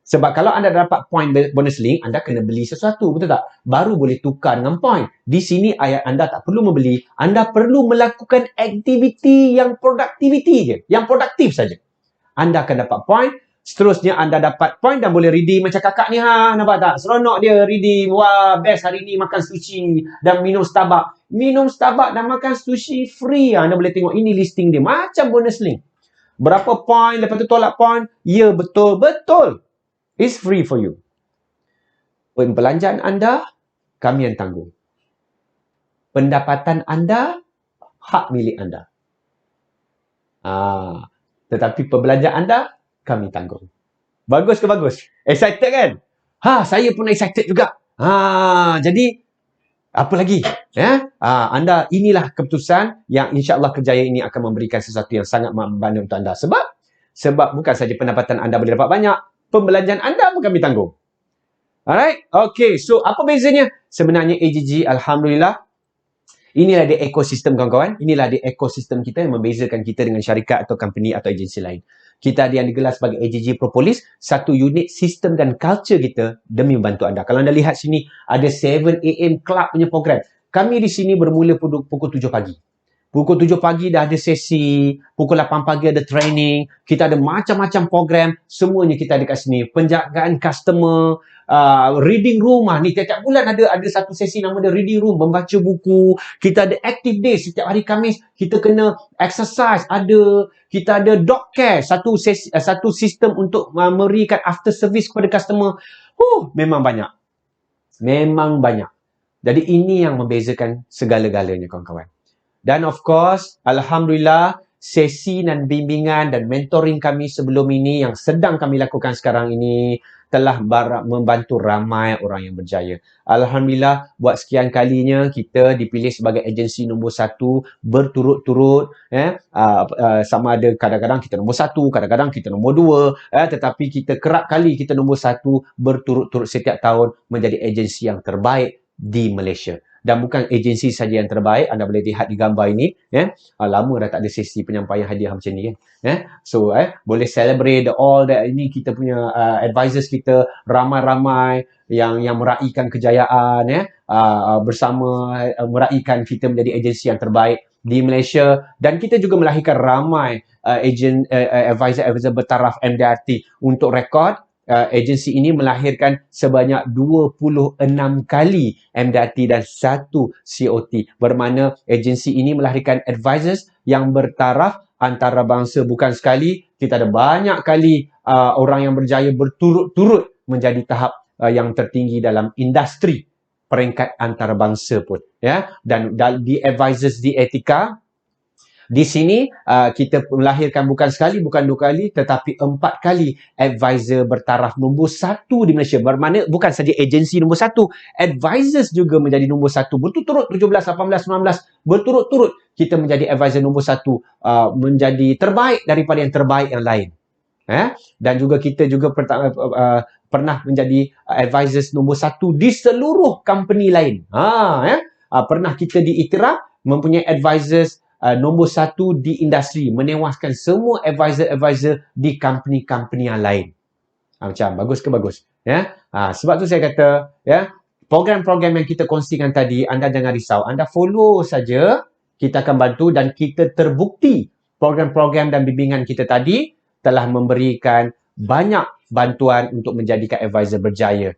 Sebab kalau anda dapat point bonus link, anda kena beli sesuatu, betul tak? Baru boleh tukar dengan point. Di sini ayat anda tak perlu membeli, anda perlu melakukan aktiviti yang productivity je, yang produktif saja. Anda akan dapat point, seterusnya anda dapat point dan boleh redeem macam kakak ni nampak tak? Seronok dia redeem, wah best hari ni makan sushi dan minum Starbucks. Minum Starbucks dan makan sushi free. Anda boleh tengok ini listing dia, macam bonus link. Berapa point, lepas tu tolak point, ya betul-betul. It's free for you. Pembelanjaan anda, kami yang tanggung. Pendapatan anda, hak milik anda. Tetapi pembelanjaan anda, kami tanggung. Bagus ke bagus? Excited kan? Saya pun excited juga. Jadi, Apa lagi? Anda, inilah keputusan yang insya-Allah kerjaya ini akan memberikan sesuatu yang sangat membangga untuk anda. Sebab bukan saja pendapatan anda boleh dapat banyak, pembelanjaan anda pun kami tanggung. Alright? Okay, so apa bezanya? Sebenarnya AGG, Alhamdulillah, inilah dia ekosistem kawan-kawan. Inilah dia ekosistem kita yang membezakan kita dengan syarikat atau company atau agensi lain. Kita ada yang digelar sebagai AGG Propolis, satu unit sistem dan culture kita demi membantu anda. Kalau anda lihat sini, ada 7 AM Club punya program. Kami di sini bermula pukul 7 pagi. Pukul 7 pagi dah ada sesi, pukul 8 pagi ada training, kita ada macam-macam program, semuanya kita ada kat sini. Penjagaan customer, reading room, ni tiap-tiap bulan ada satu sesi nama dia reading room, membaca buku. Kita ada active day, setiap hari Khamis kita kena exercise, kita ada dog care, satu sistem untuk memberikan after service kepada customer. Memang banyak. Memang banyak. Jadi ini yang membezakan segala-galanya kawan-kawan. Dan of course, Alhamdulillah, sesi dan bimbingan dan mentoring kami sebelum ini yang sedang kami lakukan sekarang ini telah membantu ramai orang yang berjaya. Alhamdulillah, buat sekian kalinya kita dipilih sebagai agensi nombor 1 berturut-turut. Sama ada kadang-kadang kita nombor 1, kadang-kadang kita nombor 2. Tetapi kita kerap kali kita nombor 1 berturut-turut setiap tahun menjadi agensi yang terbaik di Malaysia. Dan bukan agensi saja yang terbaik, anda boleh lihat di gambar ini. Lama dah tak ada sesi penyampaian hadiah macam ni kan. So, boleh celebrate all that. Ini kita punya advisors kita, ramai-ramai yang meraihkan kejayaan bersama, meraihkan kita menjadi agensi yang terbaik di Malaysia. Dan kita juga melahirkan ramai advisor bertaraf MDRT. Untuk rekod, agensi ini melahirkan sebanyak 26 kali MDRT dan 1 COT. Bermakna agensi ini melahirkan advisors yang bertaraf antarabangsa. Bukan sekali, kita ada banyak kali orang yang berjaya berturut-turut menjadi tahap yang tertinggi dalam industri peringkat antarabangsa pun. Dan di advisors di Etika, di sini kita melahirkan bukan sekali, bukan 2 kali, tetapi 4 kali advisor bertaraf nombor 1 di Malaysia. Bermakna bukan saja agensi nombor 1, advisors juga menjadi nombor 1. Berturut-turut 17, 18, 19, berturut-turut kita menjadi advisor nombor 1, menjadi terbaik daripada yang terbaik yang lain. Dan juga kita juga pernah menjadi advisors nombor 1 di seluruh company lain. Pernah kita diiktiraf mempunyai advisors nombor 1 di industri, menewaskan semua advisor-advisor di company-company yang lain. Macam bagus ke bagus? Sebab tu saya kata, program-program yang kita kongsikan tadi, anda jangan risau, anda follow saja, kita akan bantu dan kita terbukti program-program dan bimbingan kita tadi telah memberikan banyak bantuan untuk menjadikan advisor berjaya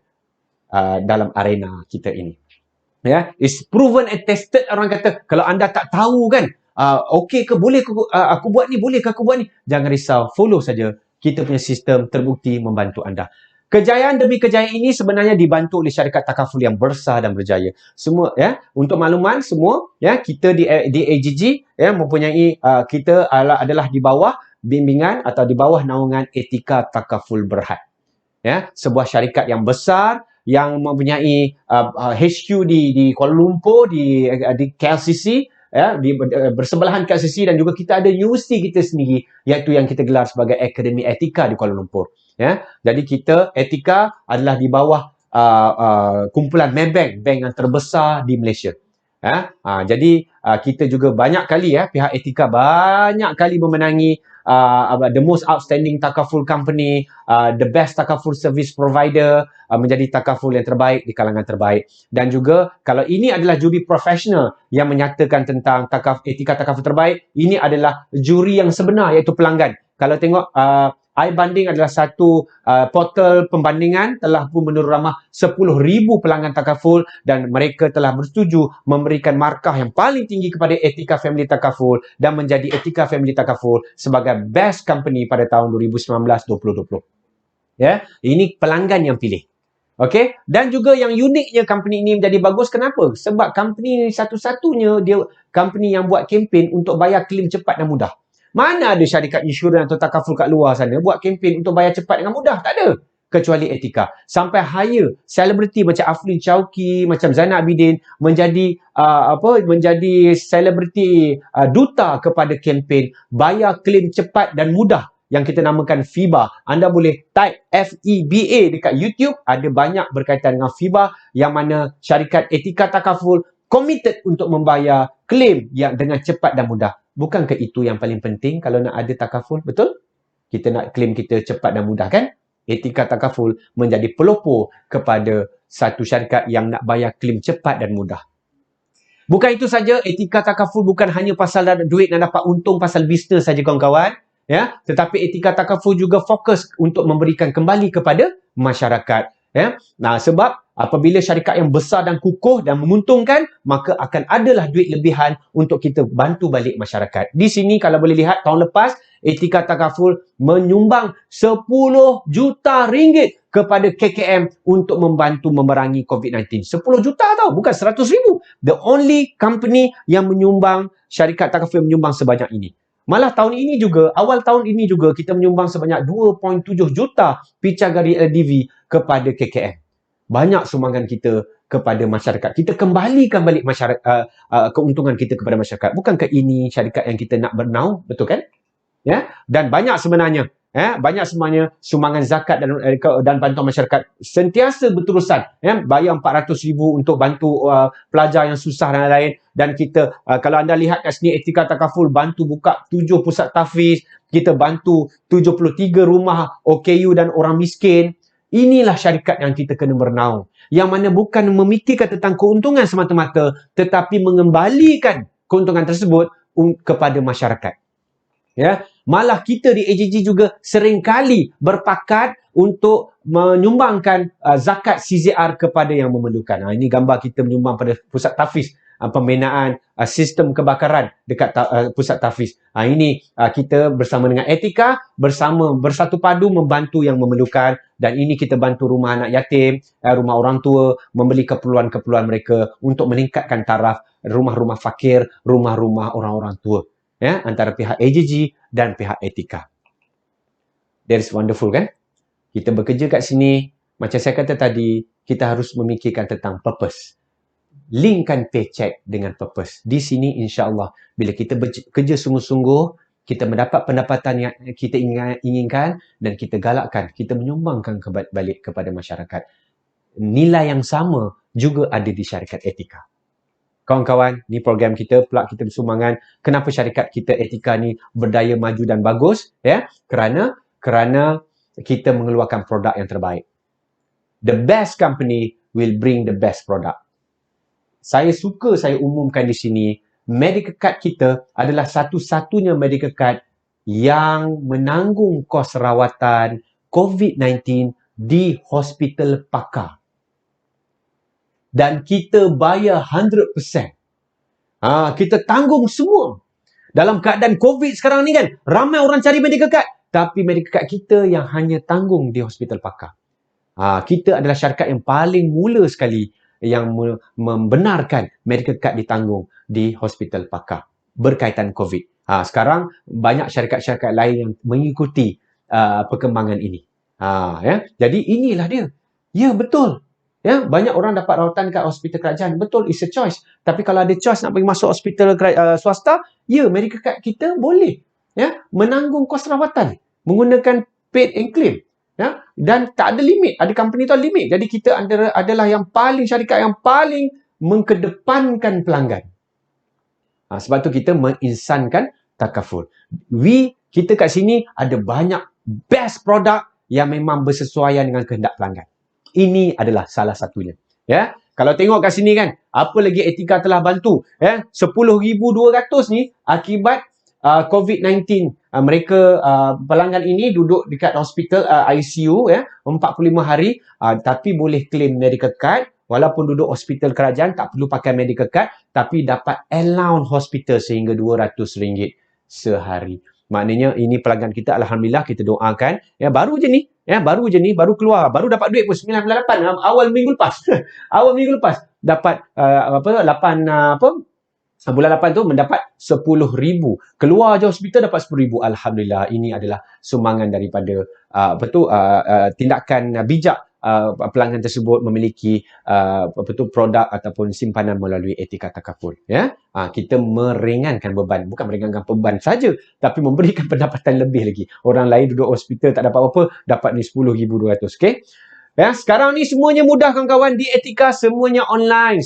dalam arena kita ini. It's proven and tested, orang kata. Kalau anda tak tahu kan, okey ke, boleh ke aku buat ni, boleh ke aku buat ni, jangan risau, follow saja. Kita punya sistem terbukti membantu anda. Kejayaan demi kejayaan ini sebenarnya dibantu oleh syarikat takaful yang besar dan berjaya. Semua untuk makluman semua, kita di AGG mempunyai kita adalah di bawah bimbingan atau di bawah naungan Etika Takaful Berhad. Sebuah syarikat yang besar yang mempunyai HQ di Kuala Lumpur, di KLCC, bersebelahan KLCC, dan juga kita ada universiti kita sendiri, iaitu yang kita gelar sebagai Akademi Etika di Kuala Lumpur. Jadi kita Etika adalah di bawah kumpulan Maybank, bank yang terbesar di Malaysia. Jadi kita juga banyak kali pihak Etika banyak kali memenangi the most outstanding takaful company, the best takaful service provider, menjadi takaful yang terbaik di kalangan terbaik. Dan juga kalau ini adalah juri profesional yang menyatakan tentang etika takaful terbaik, ini adalah juri yang sebenar, iaitu pelanggan. Kalau tengok iBanding adalah satu portal pembandingan, telah pun menurut ramah 10,000 pelanggan takaful, dan mereka telah bersetuju memberikan markah yang paling tinggi kepada Etika Family Takaful dan menjadi Etika Family Takaful sebagai best company pada tahun 2019-2020. Ini pelanggan yang pilih. Okey, dan juga yang uniknya company ini menjadi bagus, kenapa? Sebab company ini satu-satunya dia company yang buat kempen untuk bayar claim cepat dan mudah. Mana ada syarikat insurans atau takaful kat luar sana buat kempen untuk bayar cepat dengan mudah? Tak ada. kecuali Etika. Sampai hire selebriti macam Aflin Chauki, macam Zainal Abidin menjadi menjadi selebriti duta kepada kempen bayar claim cepat dan mudah yang kita namakan FIBA. Anda boleh type FEBA dekat YouTube, ada banyak berkaitan dengan FIBA yang mana syarikat Etika Takaful committed untuk membayar claim yang dengan cepat dan mudah. Bukankah itu yang paling penting kalau nak ada takaful? Betul? Kita nak claim kita cepat dan mudah kan? Etika Takaful menjadi pelopor kepada satu syarikat yang nak bayar claim cepat dan mudah. Bukan itu saja, Etika Takaful bukan hanya pasal duit nak dapat untung pasal bisnes saja kawan-kawan. Ya, tetapi Etika Takaful juga fokus untuk memberikan kembali kepada masyarakat. Ya, nah sebab apabila syarikat yang besar dan kukuh dan menguntungkan, maka akan adalah duit lebihan untuk kita bantu balik masyarakat. Di sini kalau boleh lihat tahun lepas Etika Takaful menyumbang 10 juta ringgit kepada KKM untuk membantu memerangi COVID-19. 10 juta tau, bukan 100 ribu. The only company yang menyumbang, syarikat Takaful menyumbang sebanyak ini. Malah tahun ini juga, awal tahun ini juga kita menyumbang sebanyak 2.7 juta picagari LDV kepada KKM. Banyak sumbangan kita kepada masyarakat. Kita kembalikan balik masyarakat, keuntungan kita kepada masyarakat. Bukankah ini syarikat yang kita nak bernau? Betul kan? Ya, dan banyak sebenarnya. Banyak sebenarnya sumbangan zakat dan bantuan masyarakat sentiasa berterusan. Bayar 400 ribu untuk bantu pelajar yang susah dan lain-lain. Dan kita, kalau anda lihat kat sini, Etika Takaful bantu buka 7 pusat tahfiz. Kita bantu 73 rumah OKU dan orang miskin. Inilah syarikat yang kita kena bernaung. Yang mana bukan memikirkan tentang keuntungan semata-mata, tetapi mengembalikan keuntungan tersebut kepada masyarakat. Ya, malah kita di AJG juga seringkali berpakat untuk menyumbangkan zakat CZR kepada yang memerlukan. Ini gambar kita menyumbang pada pusat tahfiz, pembinaan sistem kebakaran dekat pusat tahfiz. Ini kita bersama dengan Etika, bersatu padu membantu yang memerlukan, dan ini kita bantu rumah anak yatim, rumah orang tua, membeli keperluan-keperluan mereka untuk meningkatkan taraf rumah-rumah fakir, rumah-rumah orang-orang tua. Ya, antara pihak AJG dan pihak Etika. That is wonderful kan? Kita bekerja kat sini, macam saya kata tadi, kita harus memikirkan tentang purpose. Linkkan paycheck dengan purpose. Di sini insya-Allah bila kita bekerja sungguh-sungguh, kita mendapat pendapatan yang kita inginkan dan kita galakkan, kita menyumbangkan balik kepada masyarakat. Nilai yang sama juga ada di syarikat Etika. Kawan-kawan, ni program kita, plug kita bersumbangan. Kenapa syarikat kita Etika ni berdaya maju dan bagus? Ya, kerana kita mengeluarkan produk yang terbaik. The best company will bring the best product. Saya umumkan di sini, medical card kita adalah satu-satunya medical card yang menanggung kos rawatan COVID-19 di hospital pakar. Dan kita bayar 100%. Kita tanggung semua. Dalam keadaan COVID sekarang ni kan, ramai orang cari medical card. Tapi medical card kita yang hanya tanggung di hospital pakar. Kita adalah syarikat yang paling mula sekali yang membenarkan medical card ditanggung di hospital pakar berkaitan COVID. Sekarang banyak syarikat-syarikat lain yang mengikuti perkembangan ini. Ya. Jadi inilah dia. Ya, betul. Ya, banyak orang dapat rawatan kat hospital kerajaan. Betul, it's a choice. Tapi kalau ada choice nak pergi masuk hospital swasta, ya, medical card kita boleh menanggung kos rawatan menggunakan paid and claim. Ya, dan tak ada limit. Ada company tu ada limit. Jadi kita adalah syarikat yang paling mengkedepankan pelanggan. Sebab tu kita menginsankan takaful. Kita kat sini ada banyak best product yang memang bersesuaian dengan kehendak pelanggan. Ini adalah salah satunya. Ya, kalau tengok kat sini kan, apa lagi Etika telah bantu? 10,200 ni akibat COVID-19. Mereka pelanggan ini duduk dekat hospital ICU 45 hari, tapi boleh claim medical card. Walaupun duduk hospital kerajaan tak perlu pakai medical card, tapi dapat allowance hospital sehingga RM200 sehari. Maknanya ini pelanggan kita, alhamdulillah, kita doakan. Baru je ni, baru keluar, baru dapat duit pun 998 awal minggu lepas. Awal minggu lepas dapat bulan 8 tu mendapat 10,000. Keluar je hospital dapat 10,000. Alhamdulillah, ini adalah sumbangan daripada tindakan bijak pelanggan tersebut memiliki produk ataupun simpanan melalui Etika Takaful, ya. Kita meringankan beban, bukan meringankan beban saja, tapi memberikan pendapatan lebih lagi. Orang lain duduk hospital tak dapat apa-apa, dapat ni 10,200, okey. Ya, sekarang ni semuanya mudah kawan-kawan di Etika, semuanya online,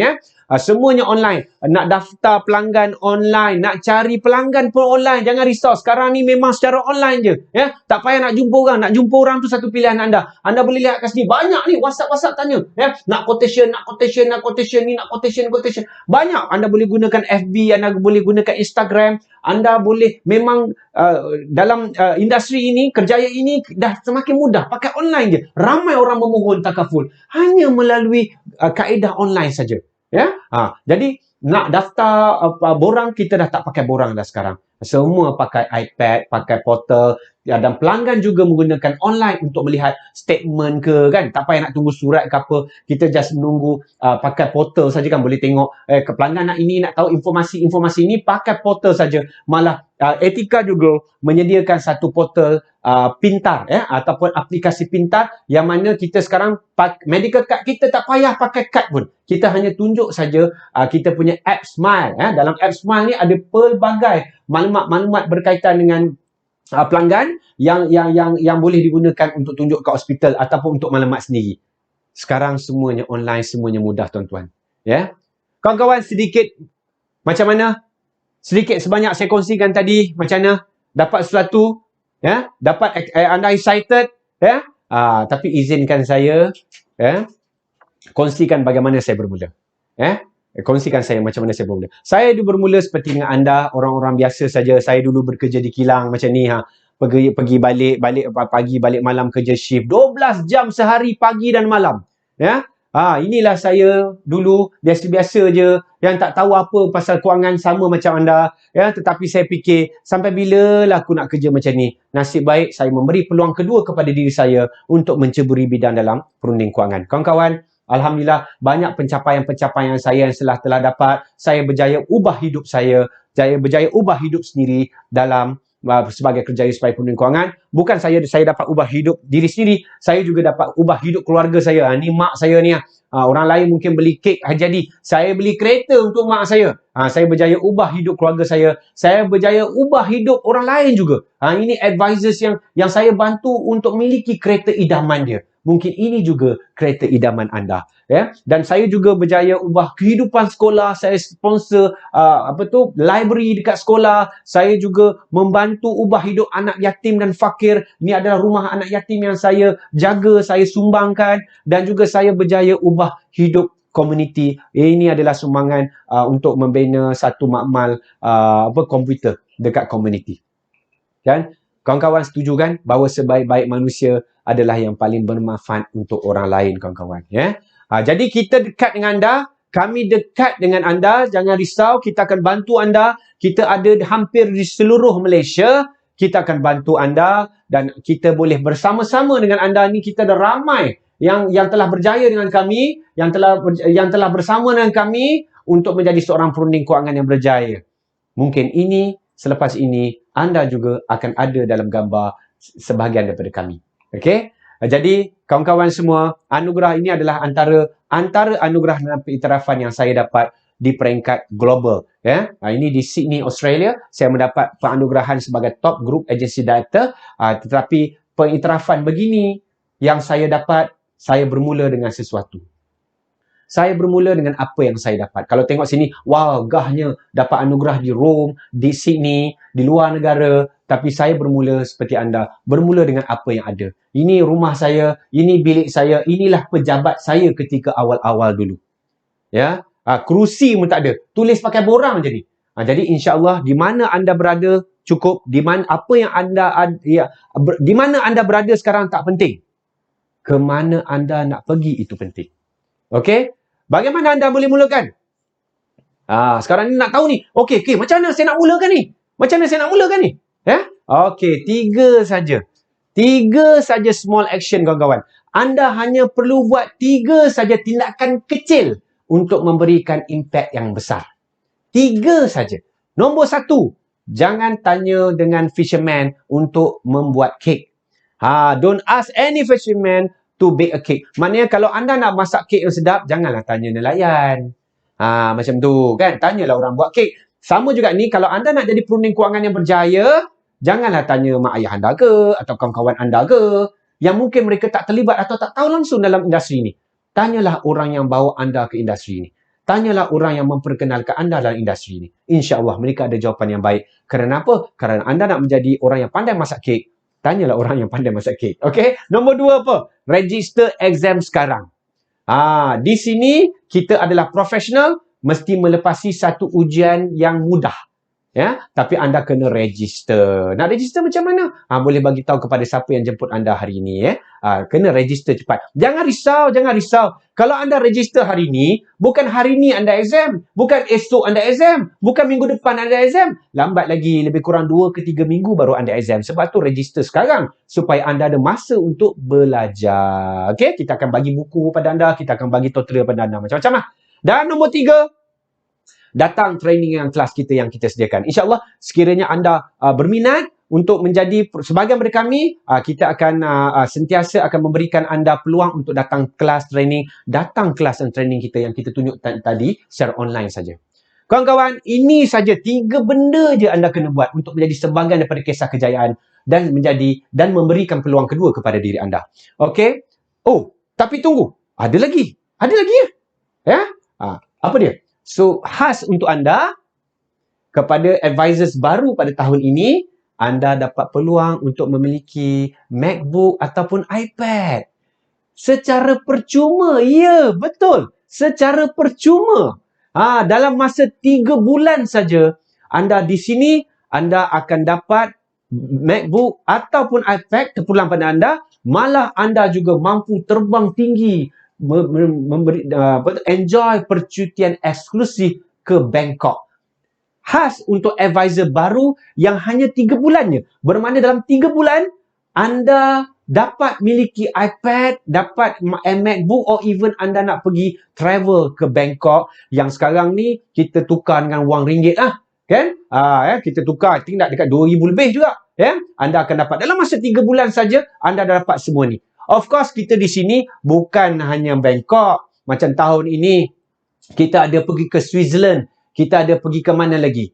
ya. Semuanya online. Nak daftar pelanggan online, nak cari pelanggan pun online. Jangan risau. Sekarang ni memang secara online je, ya. Tak payah nak jumpa orang. Nak jumpa orang tu satu pilihan anda. Anda boleh lihat kat sini. Banyak ni WhatsApp tanya, ya. Nak quotation, ni nak quotation. Banyak. Anda boleh gunakan FB, anda boleh gunakan Instagram. Anda boleh memang dalam industri ini, kerjaya ini dah semakin mudah. Pakai online je. Ramai orang memohon takaful hanya melalui kaedah online saja. Ya, jadi nak daftar borang, kita dah tak pakai borang dah sekarang. Semua pakai iPad, pakai portal, ya, dan pelanggan juga menggunakan online untuk melihat statement ke, kan. Tak payah nak tunggu surat ke apa. Kita just menunggu pakai portal saja, kan. Boleh tengok pelanggan nak tahu informasi ini, pakai portal saja. Malah Etika juga menyediakan satu portal pintar, ya, ataupun aplikasi pintar yang mana kita sekarang medical card kita tak payah pakai kad pun. Kita hanya tunjuk saja kita punya app Smile, ya. Dalam app Smile ni ada pelbagai maklumat berkaitan dengan pelanggan yang boleh digunakan untuk tunjuk ke hospital ataupun untuk maklumat sendiri. Sekarang semuanya online, semuanya mudah tuan-tuan, ya. Kawan-kawan, sedikit macam mana? Sedikit sebanyak saya kongsikan tadi macam mana dapat sesuatu, ya, dapat anda excited, ya. Tapi izinkan saya, ya, kongsikan bagaimana saya bermula, ya. Kongsikan saya macam mana saya bermula. Saya dulu bermula seperti dengan anda, orang-orang biasa saja. Saya dulu bekerja di kilang macam ni, pergi balik pagi, balik malam, kerja shift 12 jam sehari, pagi dan malam, ya. Inilah saya dulu, biasa-biasa je, yang tak tahu apa pasal kewangan, sama macam anda, ya. Tetapi saya fikir, sampai bila lah aku nak kerja macam ni? Nasib baik saya memberi peluang kedua kepada diri saya untuk menceburi bidang dalam perunding kewangan. Kawan-kawan, alhamdulillah, banyak pencapaian saya yang telah dapat. Saya berjaya ubah hidup saya berjaya ubah hidup sendiri dalam sebagai kerjaya sebagai perunding kewangan. Bukan saya dapat ubah hidup diri sendiri, saya juga dapat ubah hidup keluarga saya. Ni mak saya ni, orang lain mungkin beli kek jadi, saya beli kereta untuk mak saya. Saya berjaya ubah hidup keluarga saya berjaya ubah hidup orang lain juga. Ini advisors yang saya bantu untuk memiliki kereta idaman dia. Mungkin ini juga kereta idaman anda, ya. Dan saya juga berjaya ubah kehidupan sekolah. Saya sponsor library dekat sekolah. Saya juga membantu ubah hidup anak yatim dan fakir. Ini adalah rumah anak yatim yang saya jaga, saya sumbangkan, dan juga saya berjaya ubah hidup komuniti. Ini adalah sumbangan untuk membina satu makmal komputer dekat komuniti. Kan? Kawan-kawan setuju kan bahawa sebaik-baik manusia adalah yang paling bermanfaat untuk orang lain, kawan-kawan, ya. Jadi kita dekat dengan anda, kami dekat dengan anda, jangan risau, kita akan bantu anda. Kita ada hampir di seluruh Malaysia. Kita akan bantu anda dan kita boleh bersama-sama dengan anda. Ni kita ada ramai yang telah berjaya dengan kami, yang telah bersama dengan kami untuk menjadi seorang perunding kewangan yang berjaya. Mungkin selepas ini anda juga akan ada dalam gambar sebahagian daripada kami. Okey? Jadi kawan-kawan semua, anugerah ini adalah antara anugerah dan pengiktirafan yang saya dapat di peringkat global, ya. Ini di Sydney, Australia, saya mendapat penganugerahan sebagai Top Group Agency Director. Tetapi pengiktirafan begini yang saya dapat, saya bermula dengan sesuatu. Saya bermula dengan apa yang saya dapat. Kalau tengok sini, wow, gahnya dapat anugerah di Rome, di Sydney, di luar negara. Tapi saya bermula seperti anda, bermula dengan apa yang ada. Ini rumah saya, ini bilik saya, inilah pejabat saya ketika awal-awal dulu. Ya, kerusi pun tak ada. Tulis pakai borang je ni. Jadi insya-Allah di mana anda berada cukup, di mana apa yang anda di mana anda berada sekarang tak penting. Ke mana anda nak pergi itu penting. Okey? Bagaimana anda boleh mulakan? Sekarang ni nak tahu ni. Okey, macam mana saya nak mulakan ni? Macam mana saya nak mulakan ni? Ya? Okey, 3 saja. 3 saja small action, kawan-kawan. Anda hanya perlu buat 3 saja tindakan kecil untuk memberikan impak yang besar. 3 saja. Nombor 1, jangan tanya dengan fisherman untuk membuat kek. Don't ask any fisherman to bake a cake. Maknanya kalau anda nak masak kek yang sedap, janganlah tanya nelayan. Macam tu kan. Tanyalah orang buat kek. Sama juga ni, kalau anda nak jadi peruning kewangan yang berjaya, janganlah tanya mak ayah anda ke, atau kawan-kawan anda ke, yang mungkin mereka tak terlibat atau tak tahu langsung dalam industri ni. Tanyalah orang yang bawa anda ke industri ni. Tanyalah orang yang memperkenalkan anda dalam industri ni. InsyaAllah mereka ada jawapan yang baik. Kerana apa? Kerana anda nak menjadi orang yang pandai masak kek, tanyalah orang yang pandai masak kek. Okay? Nombor 2 apa? Register exam sekarang. Di sini kita adalah profesional, mesti melepasi satu ujian yang mudah. Ya, tapi anda kena register. Nak register macam mana? Boleh bagi tahu kepada siapa yang jemput anda hari ini, ya. Kena register cepat. Jangan risau. Kalau anda register hari ini, bukan hari ini anda exam, bukan esok anda exam, bukan minggu depan anda exam. Lambat lagi, lebih kurang 2 ke 3 minggu baru anda exam. Sebab tu register sekarang supaya anda ada masa untuk belajar. Okey, kita akan bagi buku pada anda, kita akan bagi tutorial pada anda macam-macam lah. Dan nombor 3, datang training yang kelas kita yang kita sediakan. InsyaAllah sekiranya anda berminat untuk menjadi sebahagian daripada kami, kita akan sentiasa akan memberikan anda peluang untuk datang kelas training, datang kelas dan training kita yang kita tunjuk tadi secara online saja. Kawan-kawan, ini saja 3 benda je anda kena buat untuk menjadi sebahagian daripada kisah kejayaan dan memberikan peluang kedua kepada diri anda. Okey? Oh, tapi tunggu. Ada lagi ya? Ya? Apa dia? So, khas untuk anda, kepada advisors baru pada tahun ini, anda dapat peluang untuk memiliki MacBook ataupun iPad. Secara percuma. Ya, betul. Secara percuma. Dalam masa 3 bulan saja, anda di sini, anda akan dapat MacBook ataupun iPad terpulang pada anda. Malah anda juga mampu terbang tinggi, enjoy percutian eksklusif ke Bangkok. Khas untuk advisor baru yang hanya 3 bulannya. Bermakna dalam 3 bulan, anda dapat miliki iPad, dapat MacBook, or even anda nak pergi travel ke Bangkok yang sekarang ni kita tukar dengan wang ringgit lah. Kan? Kita tukar, tinggal dekat 2,000 lebih juga. Ya? Anda akan dapat dalam masa 3 bulan saja, anda dah dapat semua ni. Of course, kita di sini bukan hanya Bangkok. Macam tahun ini, kita ada pergi ke Switzerland. Kita ada pergi ke mana lagi?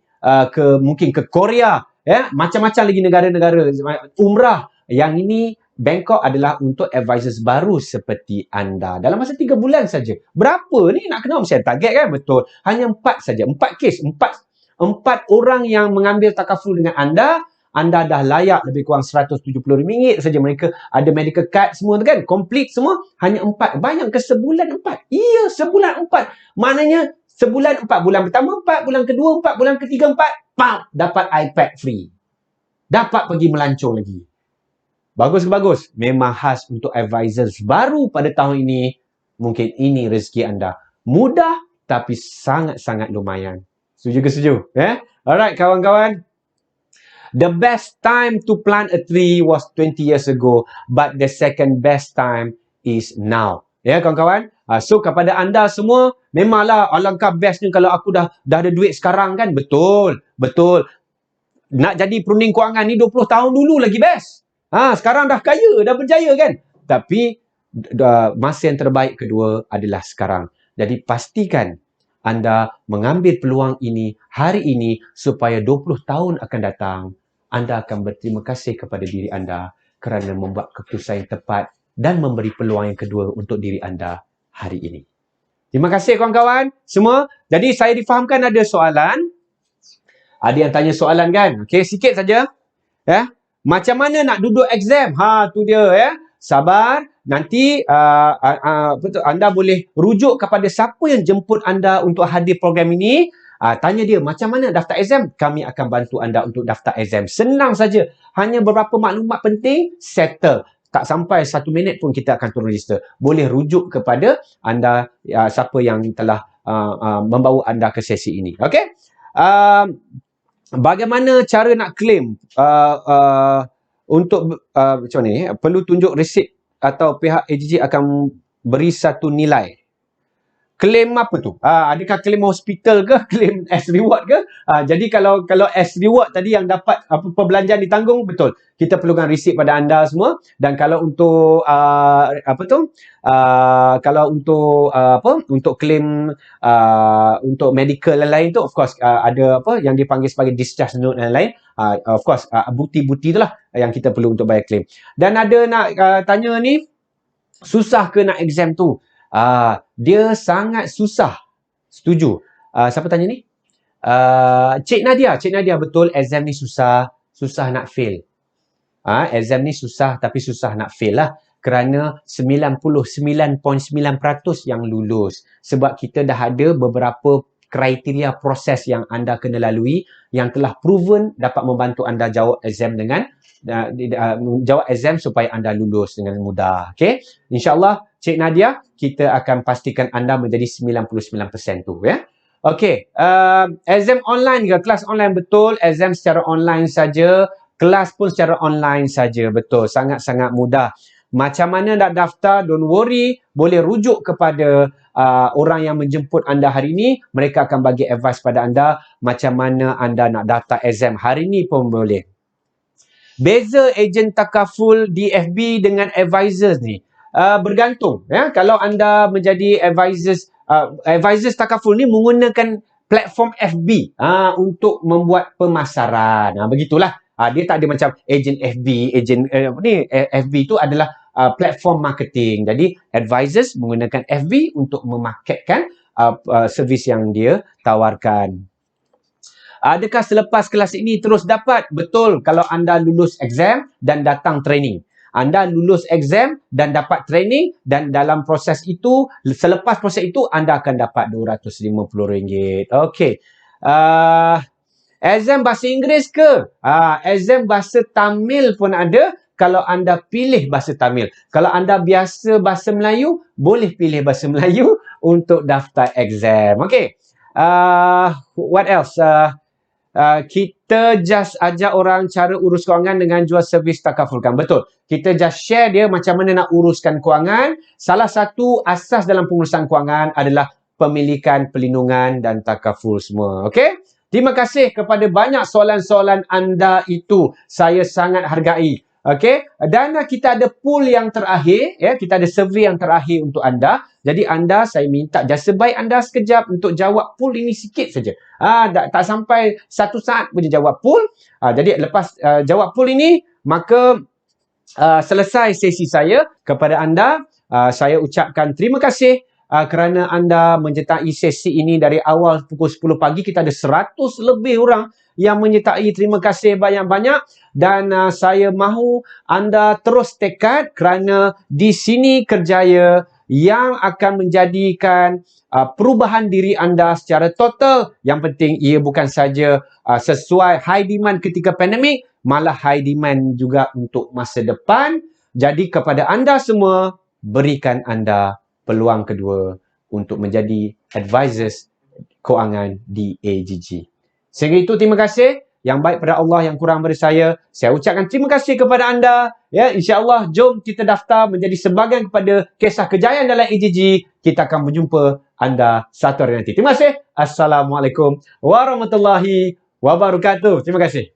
Mungkin ke Korea. Ya? Macam-macam lagi negara-negara. Umrah. Yang ini, Bangkok adalah untuk advisors baru seperti anda. Dalam masa 3 bulan saja. Berapa ni? Nak kena share target kan? Betul. Hanya 4 saja. 4 kes. 4 orang yang mengambil takaful dengan anda. Anda dah layak lebih kurang RM170 saja. Mereka ada medical card semua tu kan. Complete semua. Hanya 4. Banyak ke sebulan 4? Iya, sebulan 4. Maknanya sebulan 4. Bulan pertama 4. Bulan kedua 4. Bulan ketiga 4. Pam! Dapat iPad free. Dapat pergi melancong lagi. Bagus ke bagus? Memang khas untuk advisors baru pada tahun ini. Mungkin ini rezeki anda. Mudah tapi sangat-sangat lumayan. Setuju ke setuju? Alright kawan-kawan. The best time to plant a tree was 20 years ago, but the second best time is now. Ya kawan-kawan. So kepada anda semua, memanglah alangkah bestnya kalau aku dah ada duit sekarang kan? Betul. Nak jadi peruning kewangan ni 20 tahun dulu lagi best. Sekarang dah kaya, dah berjaya kan? Tapi masa yang terbaik kedua adalah sekarang. Jadi pastikan anda mengambil peluang ini hari ini supaya 20 tahun akan datang anda akan berterima kasih kepada diri anda kerana membuat keputusan yang tepat dan memberi peluang yang kedua untuk diri anda hari ini. Terima kasih kawan-kawan semua. Jadi saya difahamkan ada soalan. Ada yang tanya soalan kan? Okey, sikit saja. Ya. Macam mana nak duduk exam? Tu dia ya. Sabar. Nanti anda boleh rujuk kepada siapa yang jemput anda untuk hadir program ini. Tanya dia macam mana daftar exam. Kami akan bantu anda untuk daftar exam. Senang saja. Hanya beberapa maklumat penting, settle. Tak sampai 1 minit pun kita akan turun register. Boleh rujuk kepada anda siapa yang telah membawa anda ke sesi ini. Okey? Bagaimana cara nak claim untuk macam ni? Perlu tunjuk resit atau pihak AJJ akan beri satu nilai. Claim apa tu? Adakah claim hospital ke, claim as reward ke? Jadi kalau as reward tadi yang dapat perbelanjaan ditanggung, betul. Kita perlukan resit pada anda semua. Dan kalau untuk kalau untuk untuk claim untuk medical lain-lain tu, of course ada yang dipanggil sebagai discharge note dan lain-lain. Of course bukti-bukti itulah yang kita perlu untuk bayar claim. Dan ada nak tanya ni, susah ke nak exam tu? Dia sangat susah. Setuju. Siapa tanya ni? Cik Nadia, betul, exam ni susah nak fail. Exam ni susah, tapi susah nak fail lah. Kerana 99.9% yang lulus. Sebab kita dah ada beberapa kriteria proses yang anda kena lalui yang telah proven dapat membantu anda jawab exam dengan jawab exam supaya anda lulus dengan mudah. Okey, insyaAllah Cik Nadia, kita akan pastikan anda menjadi 99% tu, ya. Okey, exam online ke? Kelas online, betul. Exam secara online saja, kelas pun secara online saja, betul. Sangat-sangat mudah. Macam mana nak daftar? Don't worry, boleh rujuk kepada orang yang menjemput anda hari ini. Mereka akan bagi advice pada anda macam mana anda nak daftar exam hari ini pun boleh. Beza ejen takaful di FB dengan advisors ni bergantung, ya. Kalau anda menjadi advisors takaful ni menggunakan platform FB untuk membuat pemasaran. Begitulah. Dia tak ada macam ejen FB, FB tu adalah platform marketing. Jadi advisors menggunakan FB untuk memarketkan servis yang dia tawarkan. Adakah selepas kelas ini terus dapat? Betul, kalau anda lulus exam dan datang training. Anda lulus exam dan dapat training, dan dalam proses itu, selepas proses itu, anda akan dapat RM250. Okey. Exam bahasa Inggeris ke? Exam bahasa Tamil pun ada kalau anda pilih bahasa Tamil. Kalau anda biasa bahasa Melayu, boleh pilih bahasa Melayu untuk daftar exam. Okey. What else? Kita just ajak orang cara urus kewangan dengan jual servis takafulkan. Betul. Kita just share dia macam mana nak uruskan kewangan. Salah satu asas dalam pengurusan kewangan adalah pemilikan, pelindungan dan takaful semua. Okey? Terima kasih kepada banyak soalan-soalan anda itu. Saya sangat hargai. Okey? Dan kita ada pool yang terakhir. Ya? Kita ada survey yang terakhir untuk anda. Jadi anda, saya minta jasa baik anda sekejap untuk jawab pool ini sikit saja. Tak sampai 1 saat pun jawab pool. Jadi lepas jawab pool ini, maka selesai sesi saya. Kepada anda, saya ucapkan terima kasih kerana anda menyertai sesi ini dari awal pukul 10 pagi. Kita ada 100 lebih orang yang menyertai. Terima kasih banyak-banyak. Dan saya mahu anda terus tekad kerana di sini kerjaya yang akan menjadikan perubahan diri anda secara total. Yang penting ia bukan saja sesuai high demand ketika pandemik, malah high demand juga untuk masa depan. Jadi kepada anda semua, berikan anda peluang kedua untuk menjadi advisors kewangan di AGG. Sehingga itu, terima kasih. Yang baik pada Allah, yang kurang pada saya ucapkan terima kasih kepada anda. Ya, insya-Allah jom kita daftar menjadi sebahagian kepada kisah kejayaan dalam AGG. Kita akan berjumpa anda satu hari nanti. Terima kasih. Assalamualaikum warahmatullahi wabarakatuh. Terima kasih.